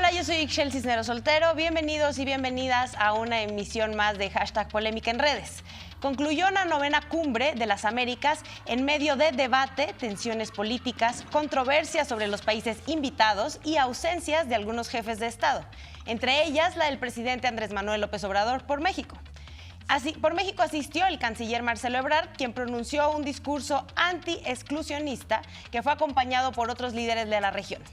Hola, yo soy Ixchel Cisneros Soltero. Bienvenidos y bienvenidas a una emisión más de Hashtag Polémica en Redes. Concluyó una novena cumbre de las Américas en medio de debate, tensiones políticas, controversias sobre los países invitados y ausencias de algunos jefes de Estado, entre ellas la del presidente Andrés Manuel López Obrador por México. Por México asistió el canciller Marcelo Ebrard, quien pronunció un discurso anti-exclusionista que fue acompañado por otros líderes de la región.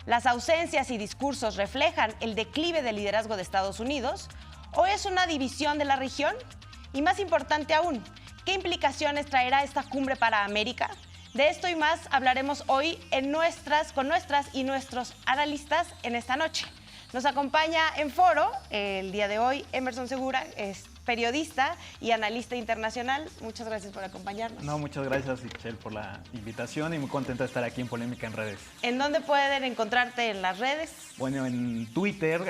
¿Las ausencias y discursos reflejan el declive del liderazgo de Estados Unidos o es una división de la región? Y más importante aún, ¿qué implicaciones traerá esta cumbre para América? De esto y más hablaremos hoy con nuestras y nuestros analistas en esta noche. Nos acompaña en foro el día de hoy Emerson Segura, es periodista y analista internacional. Muchas gracias por acompañarnos. No, muchas gracias, Ixchel, por la invitación y muy contenta de estar aquí en Polémica en Redes. ¿En dónde pueden encontrarte en las redes? Bueno, en Twitter,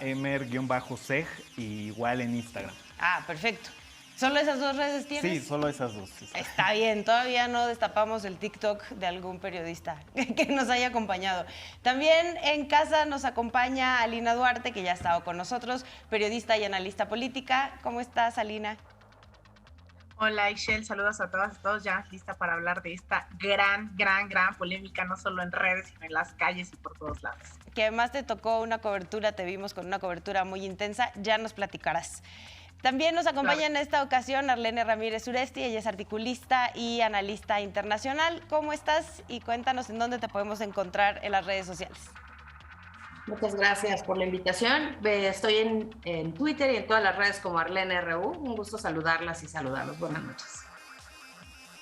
@emer_seg, y igual en Instagram. Ah, perfecto. ¿Solo esas dos redes tienes? Sí, solo esas dos. Está bien, todavía no destapamos el TikTok de algún periodista que nos haya acompañado. También en casa nos acompaña Alina Duarte, que ya ha estado con nosotros, periodista y analista política. ¿Cómo estás, Alina? Hola, Ixchel, saludos a todas y todos, ya lista para hablar de esta gran polémica, no solo en redes, sino en las calles y por todos lados. Que además te tocó una cobertura, te vimos con una cobertura muy intensa, ya nos platicarás. También nos acompaña en esta ocasión Arlene Ramírez Uresti, ella es articulista y analista internacional. ¿Cómo estás? Y cuéntanos en dónde te podemos encontrar en las redes sociales. Muchas gracias por la invitación. Estoy en Twitter y en todas las redes como Arlene RU. Un gusto saludarlas y saludarlos. Buenas noches.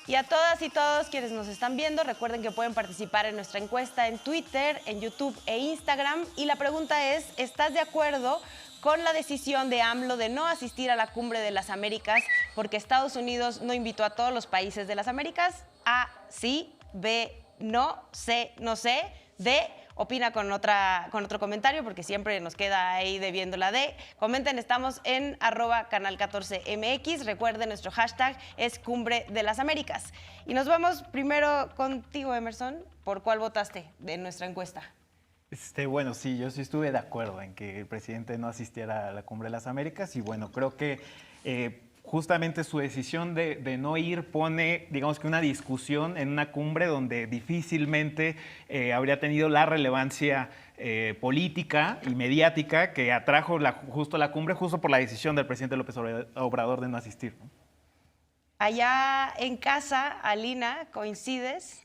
Y a todas y todos quienes nos están viendo, recuerden que pueden participar en nuestra encuesta en Twitter, en YouTube e Instagram. Y la pregunta es, ¿estás de acuerdo con la decisión de AMLO de no asistir a la Cumbre de las Américas porque Estados Unidos no invitó a todos los países de las Américas? A, sí; B, no; C, no sé; D, opina con otro comentario porque siempre nos queda ahí debiendo la D. Comenten, estamos en @canal14mx. Recuerden, nuestro hashtag es Cumbre de las Américas. Y nos vamos primero contigo, Emerson. ¿Por cuál votaste de nuestra encuesta? Bueno, sí, yo sí estuve de acuerdo en que el presidente no asistiera a la Cumbre de las Américas y bueno, creo que justamente su decisión de no ir pone, digamos que una discusión en una cumbre donde difícilmente habría tenido la relevancia política y mediática que atrajo justo la cumbre, justo por la decisión del presidente López Obrador de no asistir, ¿no? Allá en casa, Alina, ¿coincides?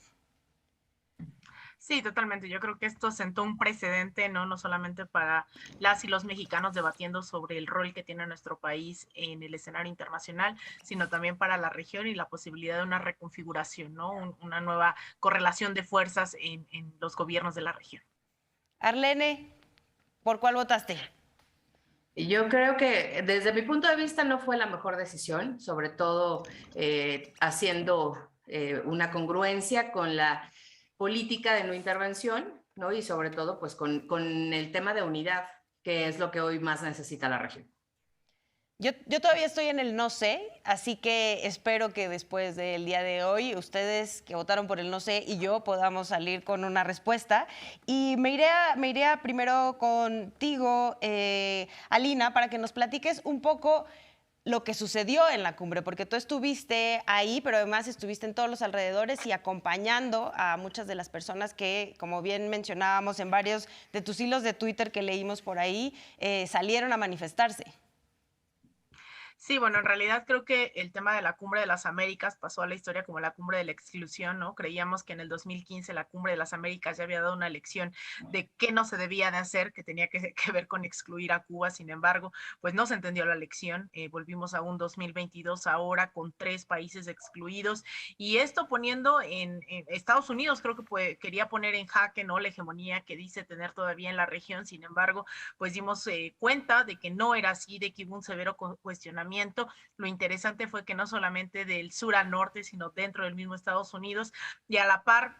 Sí, totalmente. Yo creo que esto sentó un precedente, no solamente para las y los mexicanos debatiendo sobre el rol que tiene nuestro país en el escenario internacional, sino también para la región y la posibilidad de una reconfiguración, ¿no? Una nueva correlación de fuerzas en los gobiernos de la región. Arlene, ¿por cuál votaste? Yo creo que desde mi punto de vista no fue la mejor decisión, sobre todo haciendo una congruencia con la política de no intervención, ¿no? Y sobre todo pues con el tema de unidad, que es lo que hoy más necesita la región. Yo todavía estoy en el no sé, así que espero que después del día de hoy ustedes que votaron por el no sé y yo podamos salir con una respuesta. Y me iré primero contigo, Alina, para que nos platiques un poco lo que sucedió en la cumbre, porque tú estuviste ahí, pero además estuviste en todos los alrededores y acompañando a muchas de las personas que, como bien mencionábamos en varios de tus hilos de Twitter que leímos por ahí, salieron a manifestarse. Sí, bueno, en realidad creo que el tema de la Cumbre de las Américas pasó a la historia como la Cumbre de la Exclusión, ¿no? Creíamos que en el 2015 la Cumbre de las Américas ya había dado una lección de qué no se debía de hacer, que tenía que ver con excluir a Cuba. Sin embargo, pues no se entendió la lección. Volvimos a un 2022 ahora con 3 países excluidos y esto poniendo en Estados Unidos, creo que quería poner en jaque, ¿no?, la hegemonía que dice tener todavía en la región. Sin embargo, pues dimos cuenta de que no era así, de que hubo un severo cuestionamiento. Lo interesante fue que no solamente del sur al norte, sino dentro del mismo Estados Unidos y a la par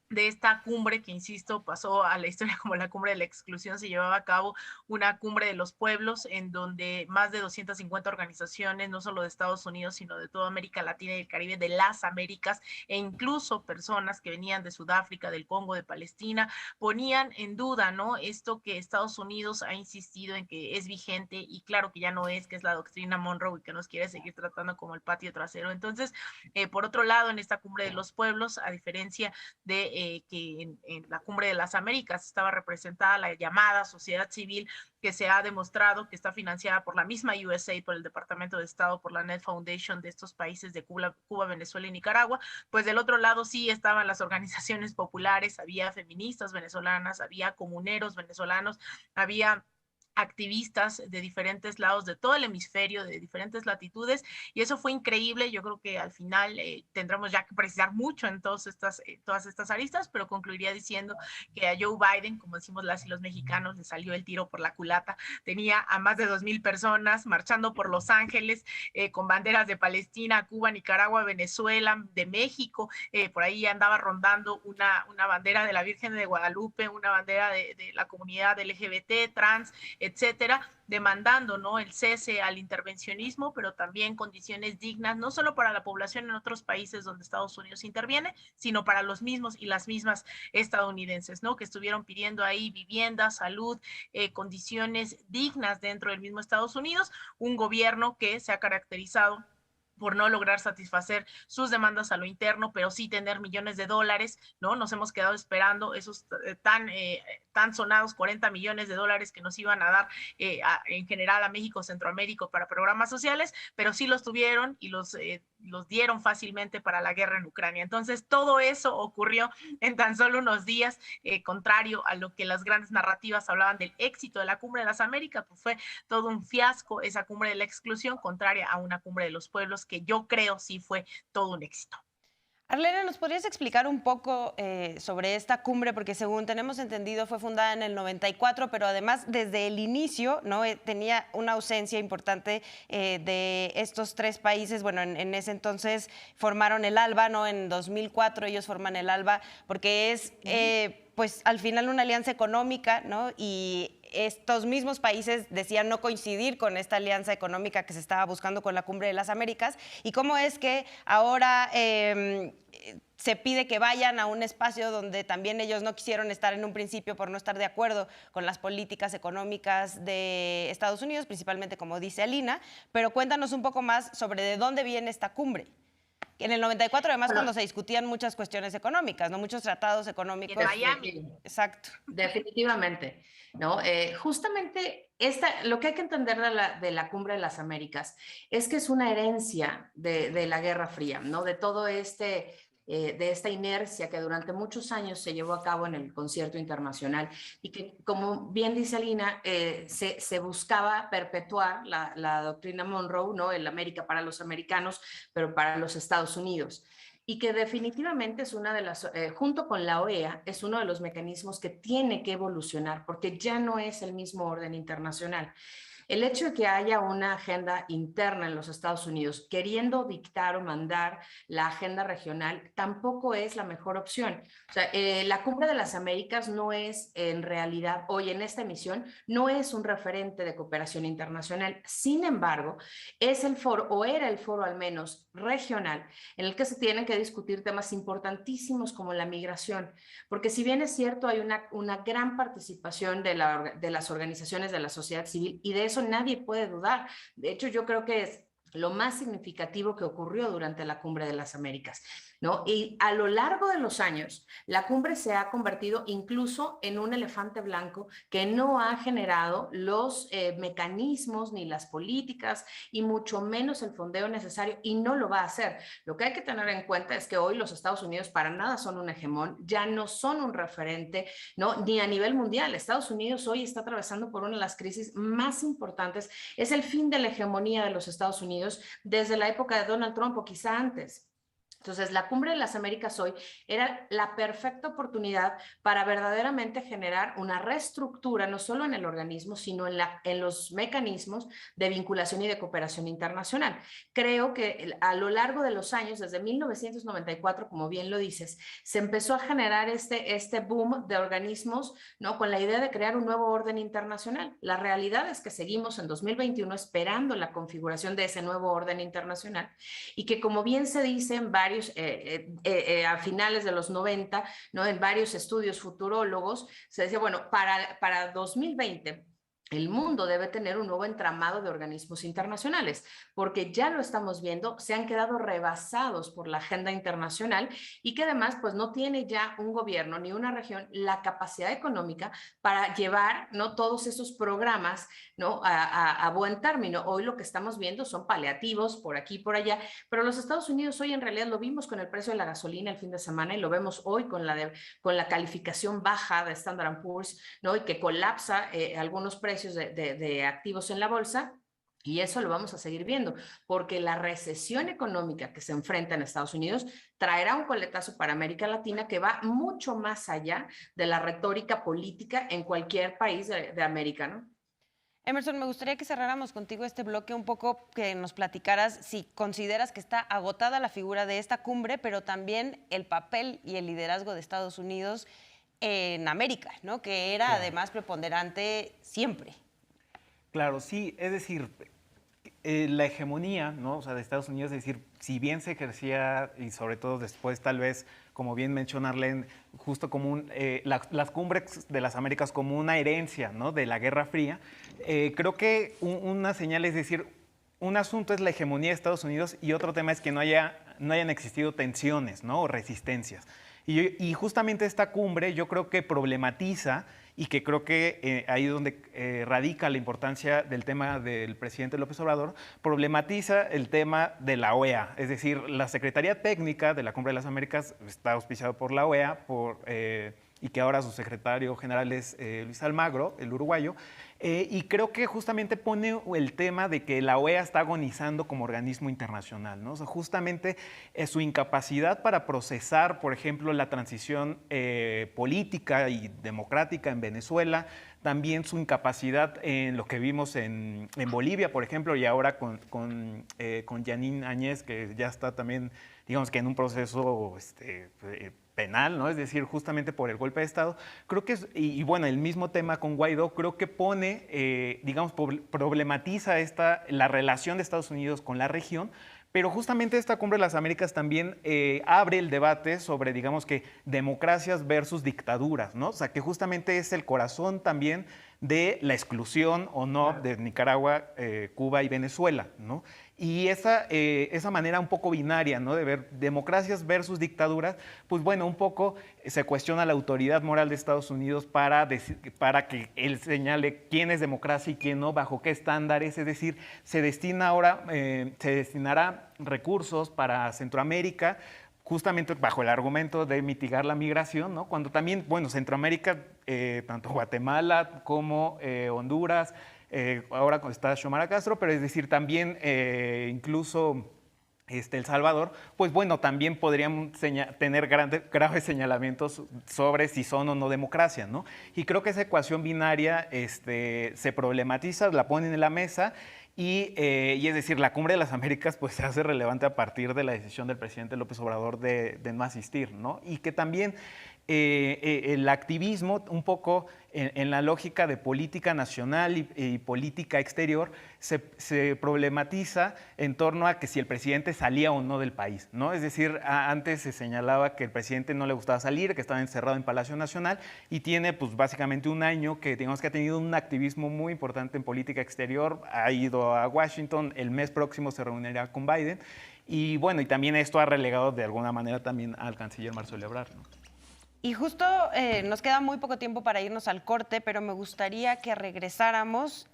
de esta cumbre que, insisto, pasó a la historia como la cumbre de la exclusión. Se llevaba a cabo una cumbre de los pueblos en donde más de 250 organizaciones, no solo de Estados Unidos, sino de toda América Latina y el Caribe, de las Américas, e incluso personas que venían de Sudáfrica, del Congo, de Palestina, ponían en duda, ¿no?, esto que Estados Unidos ha insistido en que es vigente y claro que ya no es, que es la doctrina Monroe y que nos quiere seguir tratando como el patio trasero. Entonces, por otro lado, en esta cumbre de los pueblos, a diferencia de que en la Cumbre de las Américas estaba representada la llamada sociedad civil, que se ha demostrado que está financiada por la misma USAID, por el Departamento de Estado, por la Net Foundation de estos países de Cuba, Venezuela y Nicaragua. Pues del otro lado sí estaban las organizaciones populares, había feministas venezolanas, había comuneros venezolanos, había activistas de diferentes lados de todo el hemisferio, de diferentes latitudes, y eso fue increíble. Yo creo que al final tendremos ya que precisar mucho en todas estas aristas, pero concluiría diciendo que a Joe Biden, como decimos las y los mexicanos, le salió el tiro por la culata. Tenía a más de 2,000 personas marchando por Los Ángeles con banderas de Palestina, Cuba, Nicaragua, Venezuela, de México. Por ahí andaba rondando una bandera de la Virgen de Guadalupe, una bandera de la comunidad LGBT, trans, etcétera, demandando, ¿no?, el cese al intervencionismo, pero también condiciones dignas, no solo para la población en otros países donde Estados Unidos interviene, sino para los mismos y las mismas estadounidenses, ¿no?, que estuvieron pidiendo ahí vivienda, salud, condiciones dignas dentro del mismo Estados Unidos. Un gobierno que se ha caracterizado por no lograr satisfacer sus demandas a lo interno, pero sí tener millones de dólares, ¿no? Nos hemos quedado esperando esos tan sonados 40 millones de dólares que nos iban a dar en general a México, Centroamérica para programas sociales, pero sí los tuvieron y los dieron fácilmente para la guerra en Ucrania. Entonces, todo eso ocurrió en tan solo unos días, contrario a lo que las grandes narrativas hablaban del éxito de la Cumbre de las Américas, pues fue todo un fiasco esa cumbre de la exclusión, contraria a una cumbre de los pueblos que yo creo sí fue todo un éxito. Arlena, ¿nos podrías explicar un poco sobre esta cumbre? Porque según tenemos entendido fue fundada en el 94, pero además desde el inicio, ¿no?, tenía una ausencia importante de estos tres países. Bueno, en ese entonces formaron el ALBA, ¿no? En 2004 ellos forman el ALBA porque es, pues al final una alianza económica, ¿no? Y estos mismos países decían no coincidir con esta alianza económica que se estaba buscando con la Cumbre de las Américas. ¿Y cómo es que ahora se pide que vayan a un espacio donde también ellos no quisieron estar en un principio por no estar de acuerdo con las políticas económicas de Estados Unidos, principalmente como dice Alina? Pero cuéntanos un poco más sobre de dónde viene esta cumbre. En el 94, además, cuando se discutían muchas cuestiones económicas, ¿no?, muchos tratados económicos. En Miami. Exacto. Definitivamente, ¿no? Justamente lo que hay que entender de la Cumbre de las Américas es que es una herencia de la Guerra Fría, ¿no? De todo de esta inercia que durante muchos años se llevó a cabo en el concierto internacional y que, como bien dice Alina, se buscaba perpetuar la doctrina Monroe, ¿no?, el América para los americanos, pero para los Estados Unidos. Y que definitivamente es una de las, junto con la OEA, es uno de los mecanismos que tiene que evolucionar porque ya no es el mismo orden internacional. El hecho de que haya una agenda interna en los Estados Unidos queriendo dictar o mandar la agenda regional tampoco es la mejor opción. O sea, la Cumbre de las Américas no es en realidad, hoy en esta emisión, no es un referente de cooperación internacional. Sin embargo, es el foro, o era el foro al menos regional, en el que se tienen que discutir temas importantísimos como la migración. Porque si bien es cierto, hay una gran participación de las organizaciones de la sociedad civil y de eso nadie puede dudar. De hecho, yo creo que es lo más significativo que ocurrió durante la Cumbre de las Américas, ¿no? Y a lo largo de los años, la cumbre se ha convertido incluso en un elefante blanco que no ha generado los mecanismos ni las políticas y mucho menos el fondeo necesario y no lo va a hacer. Lo que hay que tener en cuenta es que hoy los Estados Unidos para nada son un hegemón, ya no son un referente, ¿no?, ni a nivel mundial. Estados Unidos hoy está atravesando por una de las crisis más importantes. Es el fin de la hegemonía de los Estados Unidos desde la época de Donald Trump o quizá antes. Entonces, la Cumbre de las Américas hoy era la perfecta oportunidad para verdaderamente generar una reestructura, no solo en el organismo, sino en los mecanismos de vinculación y de cooperación internacional. Creo que a lo largo de los años, desde 1994, como bien lo dices, se empezó a generar este boom de organismos, ¿no? Con la idea de crear un nuevo orden internacional. La realidad es que seguimos en 2021 esperando la configuración de ese nuevo orden internacional y que, como bien se dice en varios a finales de los 90, ¿no? En varios estudios futurólogos, se decía, bueno, para 2020 el mundo debe tener un nuevo entramado de organismos internacionales, porque ya lo estamos viendo, se han quedado rebasados por la agenda internacional y que además pues no tiene ya un gobierno ni una región la capacidad económica para llevar, ¿no? Todos esos programas, ¿no? a buen término. Hoy lo que estamos viendo son paliativos por aquí y por allá, pero los Estados Unidos hoy en realidad lo vimos con el precio de la gasolina el fin de semana y lo vemos hoy con la calificación baja de Standard & Poor's, ¿no? Y que colapsa algunos precios de activos en la bolsa. Y eso lo vamos a seguir viendo, porque la recesión económica que se enfrenta en Estados Unidos traerá un coletazo para América Latina que va mucho más allá de la retórica política en cualquier país de América, ¿no? Emerson, me gustaría que cerráramos contigo este bloque un poco, que nos platicaras si consideras que está agotada la figura de esta cumbre, pero también el papel y el liderazgo de Estados Unidos en América, ¿no? Que era además preponderante siempre. Claro, sí, es decir, la hegemonía, ¿no? O sea, de Estados Unidos, es decir, si bien se ejercía, y sobre todo después tal vez, como bien menciona Arlene, justo como las cumbres de las Américas como una herencia, ¿no? De la Guerra Fría, creo que una señal es decir, un asunto es la hegemonía de Estados Unidos y otro tema es que no hayan existido tensiones, ¿no? O resistencias. Y justamente esta cumbre yo creo que problematiza, y que creo que ahí es donde radica la importancia del tema del presidente López Obrador, problematiza el tema de la OEA. Es decir, la Secretaría Técnica de la Cumbre de las Américas está auspiciada por la OEA, y que ahora su secretario general es Luis Almagro, el uruguayo, y creo que justamente pone el tema de que la OEA está agonizando como organismo internacional, ¿no? O sea, justamente su incapacidad para procesar, por ejemplo, la transición política y democrática en Venezuela, también su incapacidad en lo que vimos en Bolivia, por ejemplo, y ahora con Yanine Áñez, que ya está también, digamos que en un proceso penal, ¿no? Es decir, justamente por el golpe de Estado. Creo que, y bueno, el mismo tema con Guaidó, creo que pone, digamos, problematiza la relación de Estados Unidos con la región, pero justamente esta Cumbre de las Américas también abre el debate sobre, digamos que, democracias versus dictaduras, ¿no? O sea, que justamente es el corazón también de la exclusión o no de Nicaragua, Cuba y Venezuela, ¿no? Y esa manera un poco binaria, ¿no? De ver democracias versus dictaduras, pues bueno, un poco se cuestiona la autoridad moral de Estados Unidos para que él señale quién es democracia y quién no, bajo qué estándares. Es decir, se destinará recursos para Centroamérica, justamente bajo el argumento de mitigar la migración, ¿no? Cuando también, bueno, Centroamérica, tanto Guatemala como Honduras, ahora está Xiomara Castro, pero es decir, también incluso El Salvador, pues bueno, también podrían tener graves señalamientos sobre si son o no democracia, ¿no? Y creo que esa ecuación binaria se problematiza, la ponen en la mesa. Y es decir, la Cumbre de las Américas pues se hace relevante a partir de la decisión del presidente López Obrador de no asistir, ¿no? Y que también el activismo, un poco en la lógica de política nacional y política exterior, se problematiza en torno a que si el presidente salía o no del país, ¿no? Es decir, antes se señalaba que el presidente no le gustaba salir, que estaba encerrado en Palacio Nacional, y tiene pues básicamente un año que digamos que ha tenido un activismo muy importante en política exterior, ha ido a Washington, el mes próximo se reunirá con Biden, y bueno, y también esto ha relegado de alguna manera también al canciller Marcelo Ebrard, ¿no? Y justo nos queda muy poco tiempo para irnos al corte, pero me gustaría que regresáramos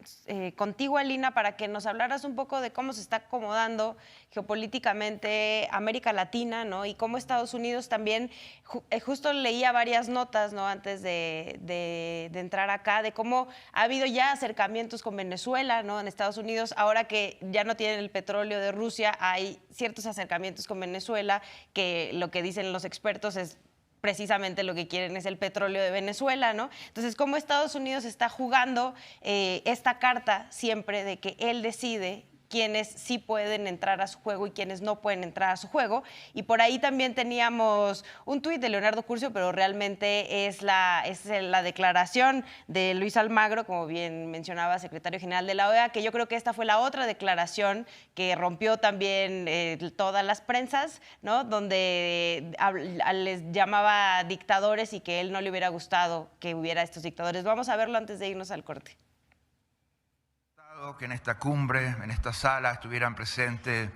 contigo, Alina, para que nos hablaras un poco de cómo se está acomodando geopolíticamente América Latina, ¿no? Y cómo Estados Unidos también, justo leía varias notas, ¿no? Antes de entrar acá, de cómo ha habido ya acercamientos con Venezuela, ¿no? En Estados Unidos, ahora que ya no tienen el petróleo de Rusia, hay ciertos acercamientos con Venezuela, que lo que dicen los expertos es precisamente lo que quieren es el petróleo de Venezuela, ¿no? Entonces, ¿cómo Estados Unidos está jugando esta carta siempre de que él decide quiénes sí pueden entrar a su juego y quiénes no pueden entrar a su juego? Y por ahí también teníamos un tuit de Leonardo Curcio, pero realmente es la declaración de Luis Almagro, como bien mencionaba, secretario general de la OEA, que yo creo que esta fue la otra declaración que rompió también todas las prensas, ¿no? Donde les llamaba dictadores y que él no le hubiera gustado que hubiera estos dictadores. Vamos a verlo antes de irnos al corte. Que en esta cumbre, en esta sala, estuvieran presentes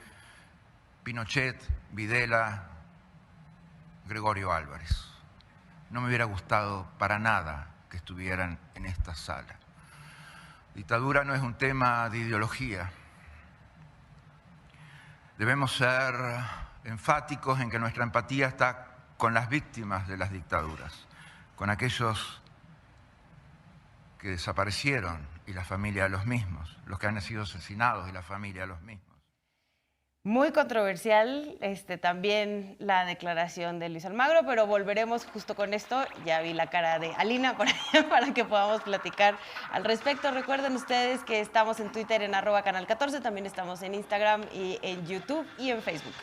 Pinochet, Videla, Gregorio Álvarez. No me hubiera gustado para nada que estuvieran en esta sala. Dictadura no es un tema de ideología. Debemos ser enfáticos en que nuestra empatía está con las víctimas de las dictaduras, con aquellos que desaparecieron y la familia de los mismos, los que han sido asesinados y la familia de los mismos. Muy controversial también la declaración de Luis Almagro, pero volveremos justo con esto. Ya vi la cara de Alina por allá para que podamos platicar al respecto. Recuerden ustedes que estamos en Twitter en @canal14, también estamos en Instagram y en YouTube y en Facebook.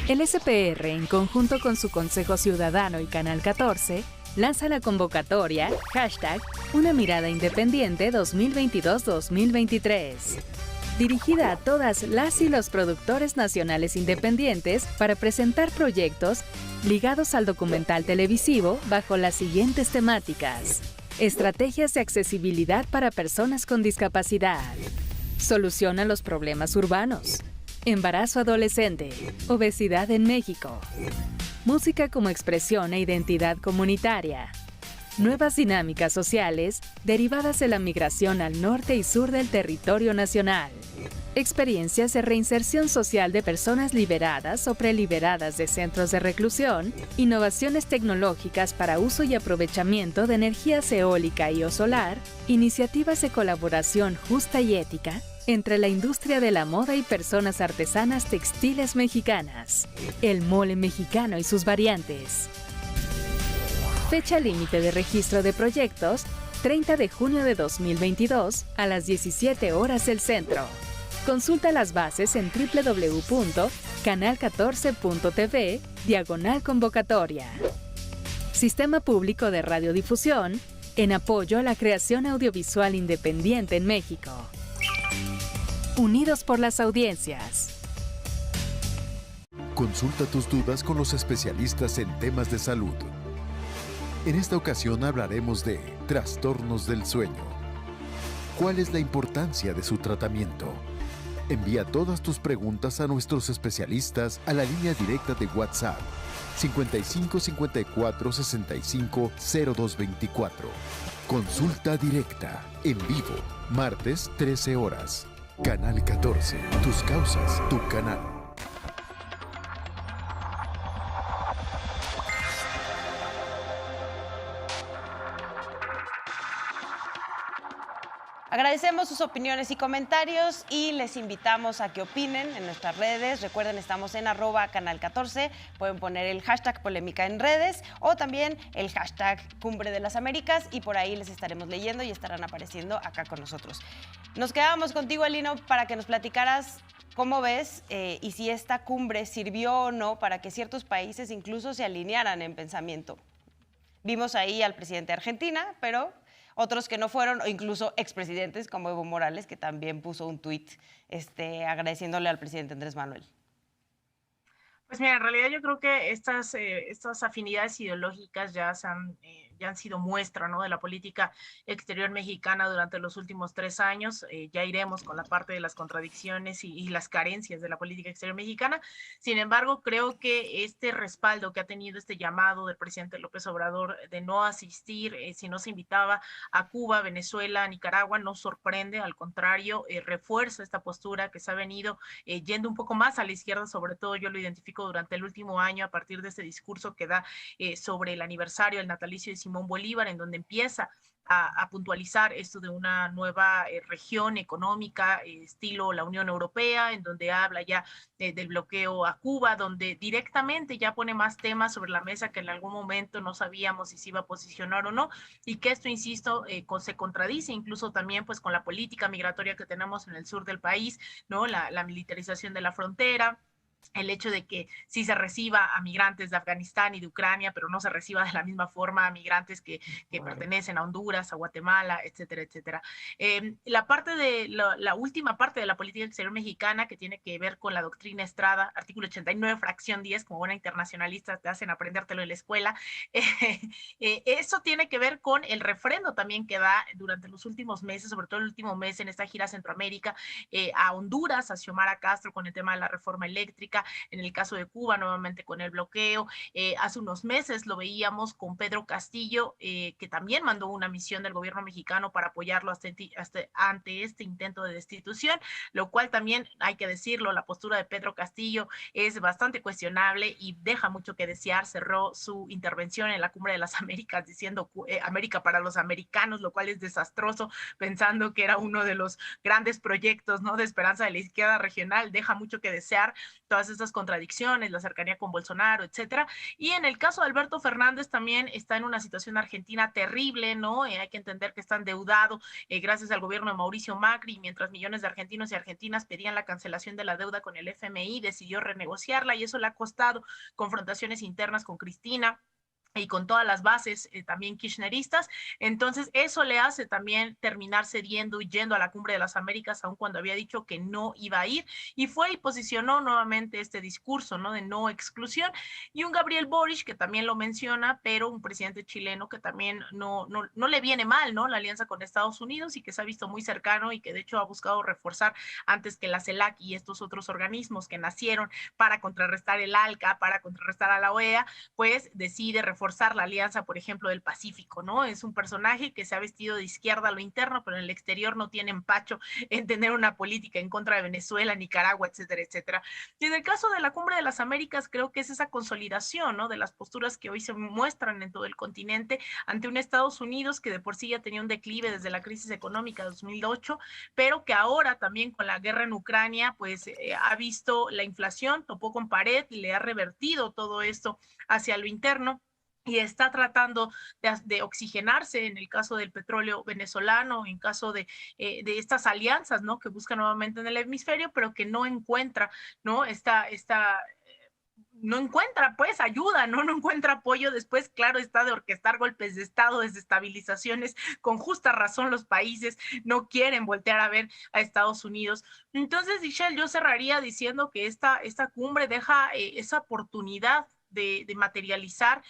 El SPR, en conjunto con su Consejo Ciudadano y Canal 14, lanza la convocatoria #Una Mirada Independiente 2022-2023, dirigida a todas las y los productores nacionales independientes para presentar proyectos ligados al documental televisivo bajo las siguientes temáticas: estrategias de accesibilidad para personas con discapacidad, solución a los problemas urbanos, embarazo adolescente, obesidad en México, música como expresión e identidad comunitaria, nuevas dinámicas sociales derivadas de la migración al norte y sur del territorio nacional, experiencias de reinserción social de personas liberadas o preliberadas de centros de reclusión, innovaciones tecnológicas para uso y aprovechamiento de energías eólica y o solar, iniciativas de colaboración justa y ética entre la industria de la moda y personas artesanas textiles mexicanas, el mole mexicano y sus variantes. Fecha límite de registro de proyectos, 30 de junio de 2022 a las 17 horas del centro. Consulta las bases en www.canal14.tv/convocatoria. Sistema Público de Radiodifusión en apoyo a la creación audiovisual independiente en México. Unidos por las audiencias. Consulta tus dudas con los especialistas en temas de salud. En esta ocasión hablaremos de trastornos del sueño. ¿Cuál es la importancia de su tratamiento? Envía todas tus preguntas a nuestros especialistas a la línea directa de WhatsApp 55 54 65 0224. Consulta directa, en vivo, martes 13 horas. Canal 14, tus causas, tu canal. Agradecemos sus opiniones y comentarios y les invitamos a que opinen en nuestras redes. Recuerden, estamos en @canal14. Pueden poner el #polémica en redes o también el #Cumbre de las Américas y por ahí les estaremos leyendo y estarán apareciendo acá con nosotros. Nos quedábamos contigo, Alino, para que nos platicaras cómo ves y si esta cumbre sirvió o no para que ciertos países incluso se alinearan en pensamiento. Vimos ahí al presidente de Argentina, pero otros que no fueron, o incluso expresidentes como Evo Morales, que también puso un tuit agradeciéndole al presidente Andrés Manuel. Pues mira, en realidad yo creo que estas afinidades ideológicas ya se han ya han sido muestra, ¿no?, de la política exterior mexicana durante los últimos 3 años. Ya iremos con la parte de las contradicciones y las carencias de la política exterior mexicana. Sin embargo, creo que este respaldo que ha tenido este llamado del presidente López Obrador de no asistir, si no se invitaba a Cuba, Venezuela, Nicaragua, no sorprende, al contrario, refuerza esta postura que se ha venido yendo un poco más a la izquierda. Sobre todo yo lo identifico durante el último año a partir de este discurso que da sobre el aniversario, el natalicio de Simón Bolívar, en donde empieza a puntualizar esto de una nueva región económica, estilo la Unión Europea, en donde habla ya del bloqueo a Cuba, donde directamente ya pone más temas sobre la mesa que en algún momento no sabíamos si se iba a posicionar o no, y que esto, insisto, se contradice incluso también pues con la política migratoria que tenemos en el sur del país, ¿no? La militarización de la frontera, el hecho de que sí se reciba a migrantes de Afganistán y de Ucrania, pero no se reciba de la misma forma a migrantes que pertenecen a Honduras, a Guatemala, etcétera, etcétera. La parte de la última parte de la política exterior mexicana, que tiene que ver con la doctrina Estrada, artículo 89, fracción 10, como buena internacionalista te hacen aprendértelo en la escuela. Eso tiene que ver con el refrendo también que da durante los últimos meses, sobre todo el último mes en esta gira a Centroamérica, a Honduras, a Xiomara Castro con el tema de la reforma eléctrica, en el caso de Cuba nuevamente con el bloqueo. Hace unos meses lo veíamos con Pedro Castillo, que también mandó una misión del gobierno mexicano para apoyarlo ante este intento de destitución, lo cual también hay que decirlo, la postura de Pedro Castillo es bastante cuestionable y deja mucho que desear. Cerró su intervención en la Cumbre de las Américas diciendo América para los americanos, lo cual es desastroso, pensando que era uno de los grandes proyectos, ¿no?, de esperanza de la izquierda regional. Deja mucho que desear todas estas contradicciones, la cercanía con Bolsonaro, etcétera. Y en el caso de Alberto Fernández también está en una situación argentina terrible, ¿no? Hay que entender que está endeudado gracias al gobierno de Mauricio Macri, mientras millones de argentinos y argentinas pedían la cancelación de la deuda con el FMI, decidió renegociarla y eso le ha costado confrontaciones internas con Cristina y con todas las bases también kirchneristas. Entonces eso le hace también terminar cediendo y yendo a la Cumbre de las Américas, aun cuando había dicho que no iba a ir, y fue y posicionó nuevamente este discurso, ¿no?, de no exclusión. Y un Gabriel Boric que también lo menciona, pero un presidente chileno que también no le viene mal, ¿no?, la alianza con Estados Unidos, y que se ha visto muy cercano y que de hecho ha buscado reforzar antes que la CELAC y estos otros organismos que nacieron para contrarrestar el ALCA, para contrarrestar a la OEA, pues decide reforzar la alianza, por ejemplo, del Pacífico, ¿no? Es un personaje que se ha vestido de izquierda a lo interno, pero en el exterior no tiene empacho en tener una política en contra de Venezuela, Nicaragua, etcétera, etcétera. Y en el caso de la Cumbre de las Américas, creo que es esa consolidación, ¿no?, de las posturas que hoy se muestran en todo el continente ante un Estados Unidos que de por sí ya tenía un declive desde la crisis económica de 2008, pero que ahora también con la guerra en Ucrania, pues ha visto la inflación, topó con pared y le ha revertido todo esto hacia lo interno, y está tratando de oxigenarse en el caso del petróleo venezolano, en caso de estas alianzas, ¿no?, que busca nuevamente en el hemisferio, pero que no encuentra, ¿no?, no encuentra pues ayuda, ¿no? No encuentra apoyo. Después, claro, está de orquestar golpes de Estado, desestabilizaciones. Con justa razón los países no quieren voltear a ver a Estados Unidos. Entonces, Michelle, yo cerraría diciendo que esta cumbre deja esa oportunidad de materializar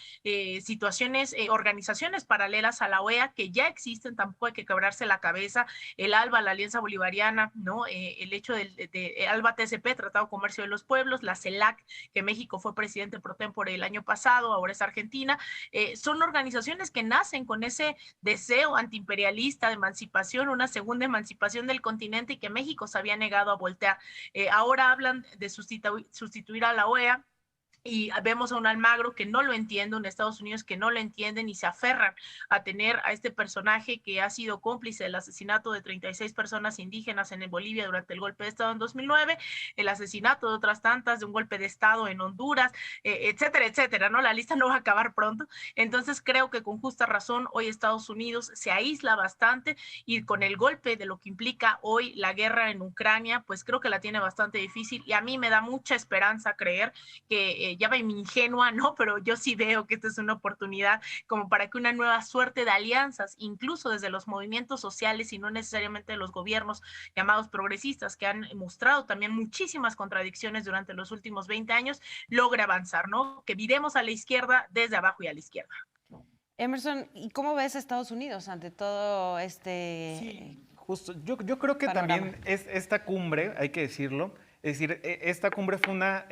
situaciones, organizaciones paralelas a la OEA que ya existen. Tampoco hay que quebrarse la cabeza. El ALBA, la Alianza Bolivariana, ¿no? El hecho de ALBA TCP, Tratado de Comercio de los Pueblos, la CELAC, que México fue presidente pro tempore el año pasado, ahora es Argentina, son organizaciones que nacen con ese deseo antiimperialista de emancipación, una segunda emancipación del continente, y que México se había negado a voltear. Ahora hablan de sustituir a la OEA, y vemos a un Almagro que no lo entiende, un Estados Unidos que no lo entienden, y se aferran a tener a este personaje que ha sido cómplice del asesinato de 36 personas indígenas en Bolivia durante el golpe de Estado en 2009, el asesinato de otras tantas, de un golpe de Estado en Honduras, etcétera, etcétera, ¿no? La lista no va a acabar pronto. Entonces creo que con justa razón hoy Estados Unidos se aísla bastante, y con el golpe de lo que implica hoy la guerra en Ucrania, pues creo que la tiene bastante difícil, y a mí me da mucha esperanza creer que ya me ingenua, ¿no? Pero yo sí veo que esta es una oportunidad como para que una nueva suerte de alianzas, incluso desde los movimientos sociales y no necesariamente de los gobiernos llamados progresistas, que han mostrado también muchísimas contradicciones durante los últimos 20 años, logre avanzar, ¿no? Que viremos a la izquierda desde abajo y a la izquierda. Emerson, ¿y cómo ves a Estados Unidos ante todo Sí, justo. Yo creo que panorama? también esta cumbre, hay que decirlo, es decir, esta cumbre fue una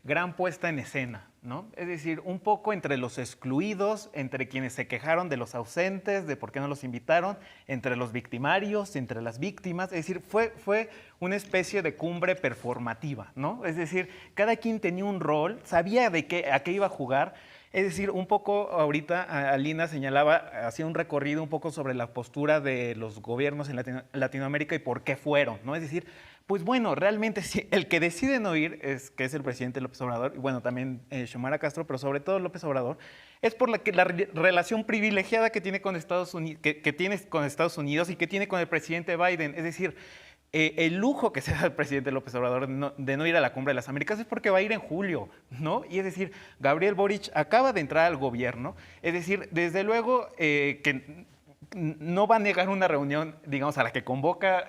gran puesta en escena, ¿no? Es decir, un poco entre los excluidos, entre quienes se quejaron de los ausentes, de por qué no los invitaron, entre los victimarios, entre las víctimas. Es decir, fue una especie de cumbre performativa, ¿no? Es decir, cada quien tenía un rol, sabía a qué iba a jugar. Es decir, un poco ahorita Alina señalaba, hacía un recorrido un poco sobre la postura de los gobiernos en Latinoamérica y por qué fueron, ¿no? Es decir, pues bueno, realmente sí, el que decide no ir, que es el presidente López Obrador, y bueno, también Xiomara Castro, pero sobre todo López Obrador, es por la relación privilegiada que tiene con Estados Unidos, que tiene con Estados Unidos y que tiene con el presidente Biden. Es decir, el lujo que se da al presidente López Obrador de no ir a la Cumbre de las Américas es porque va a ir en julio, ¿no? Y es decir, Gabriel Boric acaba de entrar al gobierno, es decir, desde luego que no va a negar una reunión, digamos, a la que convoca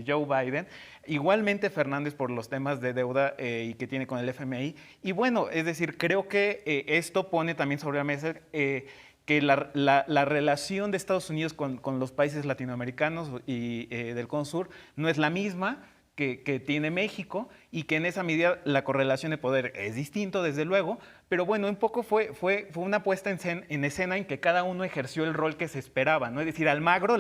Joe Biden. Igualmente Fernández por los temas de deuda y que tiene con el FMI. Y bueno, es decir, creo que esto pone también sobre la mesa que la relación de Estados Unidos con los países latinoamericanos y del Cono Sur no es la misma que tiene México, y que en esa medida la correlación de poder es distinto, desde luego, pero bueno, un poco fue una puesta en escena en que cada uno ejerció el rol que se esperaba, ¿no? Es decir, Almagro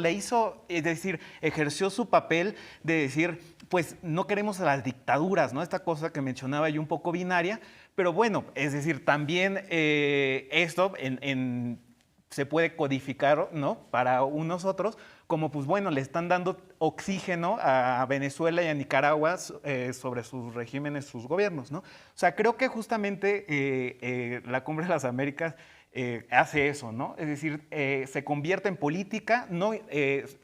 ejerció su papel de decir, pues no queremos a las dictaduras, ¿no? Esta cosa que mencionaba yo un poco binaria, pero bueno, es decir, también esto se puede codificar, ¿no? Para unos otros, como pues bueno, le están dando oxígeno a Venezuela y a Nicaragua sobre sus regímenes, sus gobiernos, ¿no? O sea, creo que justamente la Cumbre de las Américas hace eso, ¿no? Es decir, se convierte en política, no,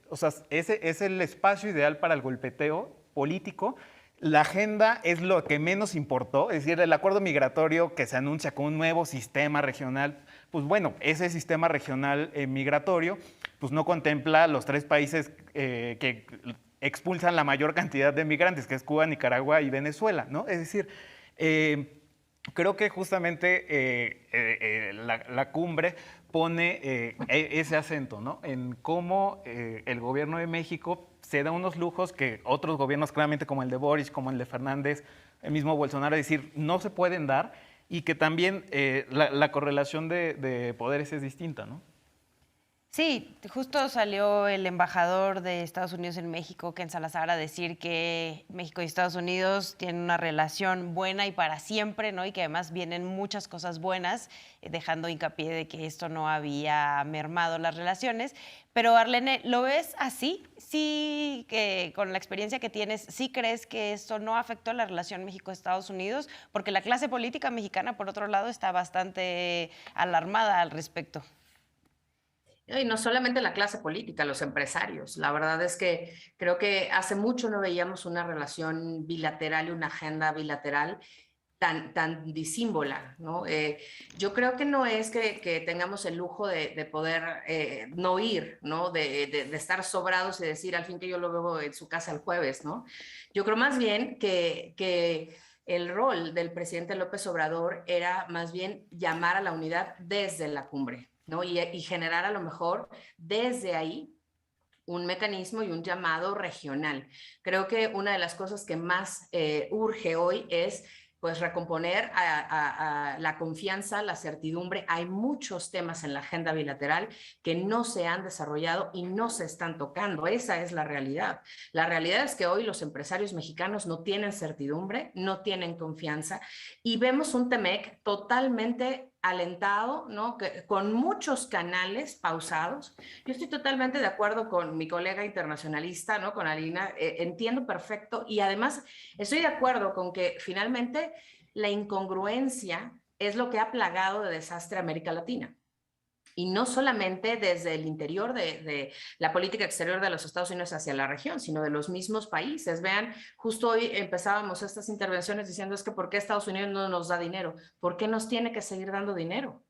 o sea, ese es el espacio ideal para el golpeteo político. La agenda es lo que menos importó, es decir, el acuerdo migratorio que se anuncia con un nuevo sistema regional, pues bueno, ese sistema regional migratorio pues no contempla los 3 países que expulsan la mayor cantidad de migrantes, que es Cuba, Nicaragua y Venezuela, ¿no? Es decir, creo que justamente la cumbre pone ese acento, ¿no? En cómo el gobierno de México se da unos lujos que otros gobiernos, claramente como el de Boric, como el de Fernández, el mismo Bolsonaro, es decir, no se pueden dar, y que también la correlación de poderes es distinta, ¿no? Sí, justo salió el embajador de Estados Unidos en México, Ken Salazar, a decir que México y Estados Unidos tienen una relación buena y para siempre, ¿no? Y que además vienen muchas cosas buenas, dejando hincapié de que esto no había mermado las relaciones. Pero Arlene, ¿lo ves así? Sí, que con la experiencia que tienes, ¿sí crees que esto no afectó la relación México-Estados Unidos? Porque la clase política mexicana, por otro lado, está bastante alarmada al respecto. Y no solamente la clase política, los empresarios. La verdad es que creo que hace mucho no veíamos una relación bilateral y una agenda bilateral tan disímbola, ¿no? Yo creo que no es que tengamos el lujo de poder no ir, ¿no? De estar sobrados y decir al fin que yo lo veo en su casa el jueves, ¿no? Yo creo más bien que el rol del presidente López Obrador era más bien llamar a la unidad desde la cumbre, ¿no? Y generar a lo mejor desde ahí un mecanismo y un llamado regional. Creo que una de las cosas que más urge hoy es pues recomponer a la confianza, la certidumbre. Hay muchos temas en la agenda bilateral que no se han desarrollado y no se están tocando. Esa es la realidad. La realidad es que hoy los empresarios mexicanos no tienen certidumbre, no tienen confianza, y vemos un TEMEC totalmente alentado, ¿no? Con muchos canales pausados. Yo estoy totalmente de acuerdo con mi colega internacionalista, ¿no? Con Alina, entiendo perfecto, y además estoy de acuerdo con que finalmente la incongruencia es lo que ha plagado de desastre a América Latina. Y no solamente desde el interior de la política exterior de los Estados Unidos hacia la región, sino de los mismos países. Vean, justo hoy empezábamos estas intervenciones diciendo es que ¿por qué Estados Unidos no nos da dinero? ¿Por qué nos tiene que seguir dando dinero?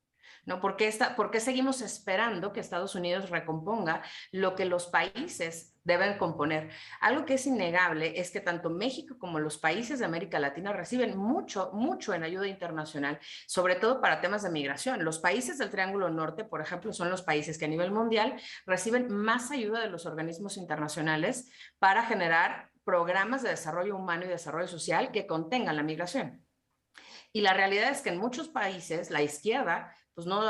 ¿No? ¿Por qué seguimos esperando que Estados Unidos recomponga lo que los países deben componer. Algo que es innegable es que tanto México como los países de América Latina reciben mucho en ayuda internacional, sobre todo para temas de migración. Los países del Triángulo Norte, por ejemplo, son los países que a nivel mundial reciben más ayuda de los organismos internacionales para generar programas de desarrollo humano y desarrollo social que contengan la migración. Y la realidad es que en muchos países la izquierda pues no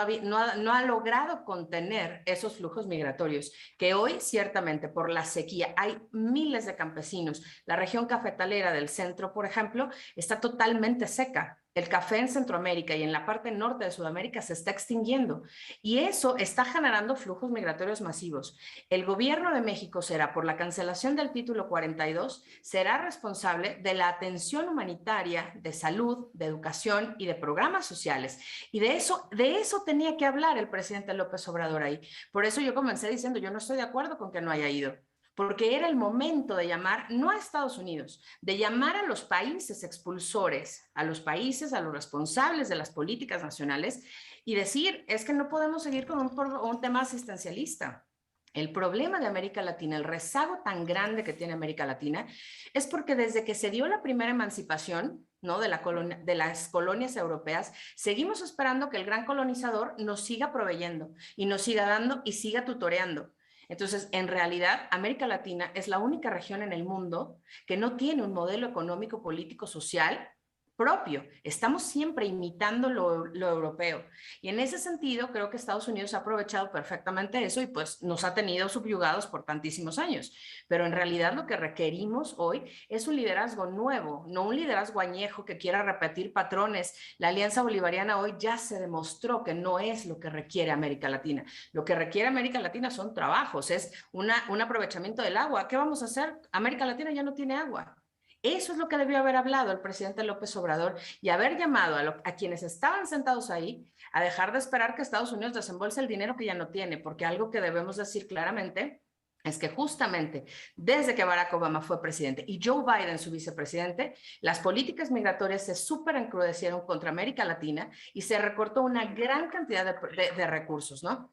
ha logrado contener esos flujos migratorios, que hoy ciertamente por la sequía hay miles de campesinos. La región cafetalera del centro, por ejemplo, está totalmente seca. El café en Centroamérica y en la parte norte de Sudamérica se está extinguiendo y eso está generando flujos migratorios masivos. El gobierno de México será, por la cancelación del título 42, será responsable de la atención humanitaria, de salud, de educación y de programas sociales. Y de eso tenía que hablar el presidente López Obrador ahí. Por eso yo comencé diciendo, yo no estoy de acuerdo con que no haya ido, porque era el momento de llamar, no a Estados Unidos, de llamar a los países expulsores, a los países, a los responsables de las políticas nacionales y decir, es que no podemos seguir con un tema asistencialista. El problema de América Latina, el rezago tan grande que tiene América Latina, es porque desde que se dio la primera emancipación, ¿no?, de las colonias europeas, seguimos esperando que el gran colonizador nos siga proveyendo y nos siga dando y siga tutoreando. Entonces, en realidad, América Latina es la única región en el mundo que no tiene un modelo económico, político, social propio. Estamos siempre imitando lo europeo. Y en ese sentido, creo que Estados Unidos ha aprovechado perfectamente eso y pues nos ha tenido subyugados por tantísimos años. Pero en realidad lo que requerimos hoy es un liderazgo nuevo, no un liderazgo añejo que quiera repetir patrones. La Alianza Bolivariana hoy ya se demostró que no es lo que requiere América Latina. Lo que requiere América Latina son trabajos, es un aprovechamiento del agua. ¿Qué vamos a hacer? América Latina ya no tiene agua. Eso es lo que debió haber hablado el presidente López Obrador y haber llamado a quienes estaban sentados ahí a dejar de esperar que Estados Unidos desembolse el dinero que ya no tiene, porque algo que debemos decir claramente es que justamente desde que Barack Obama fue presidente y Joe Biden su vicepresidente, las políticas migratorias se súper encrudecieron contra América Latina y se recortó una gran cantidad de recursos, ¿no?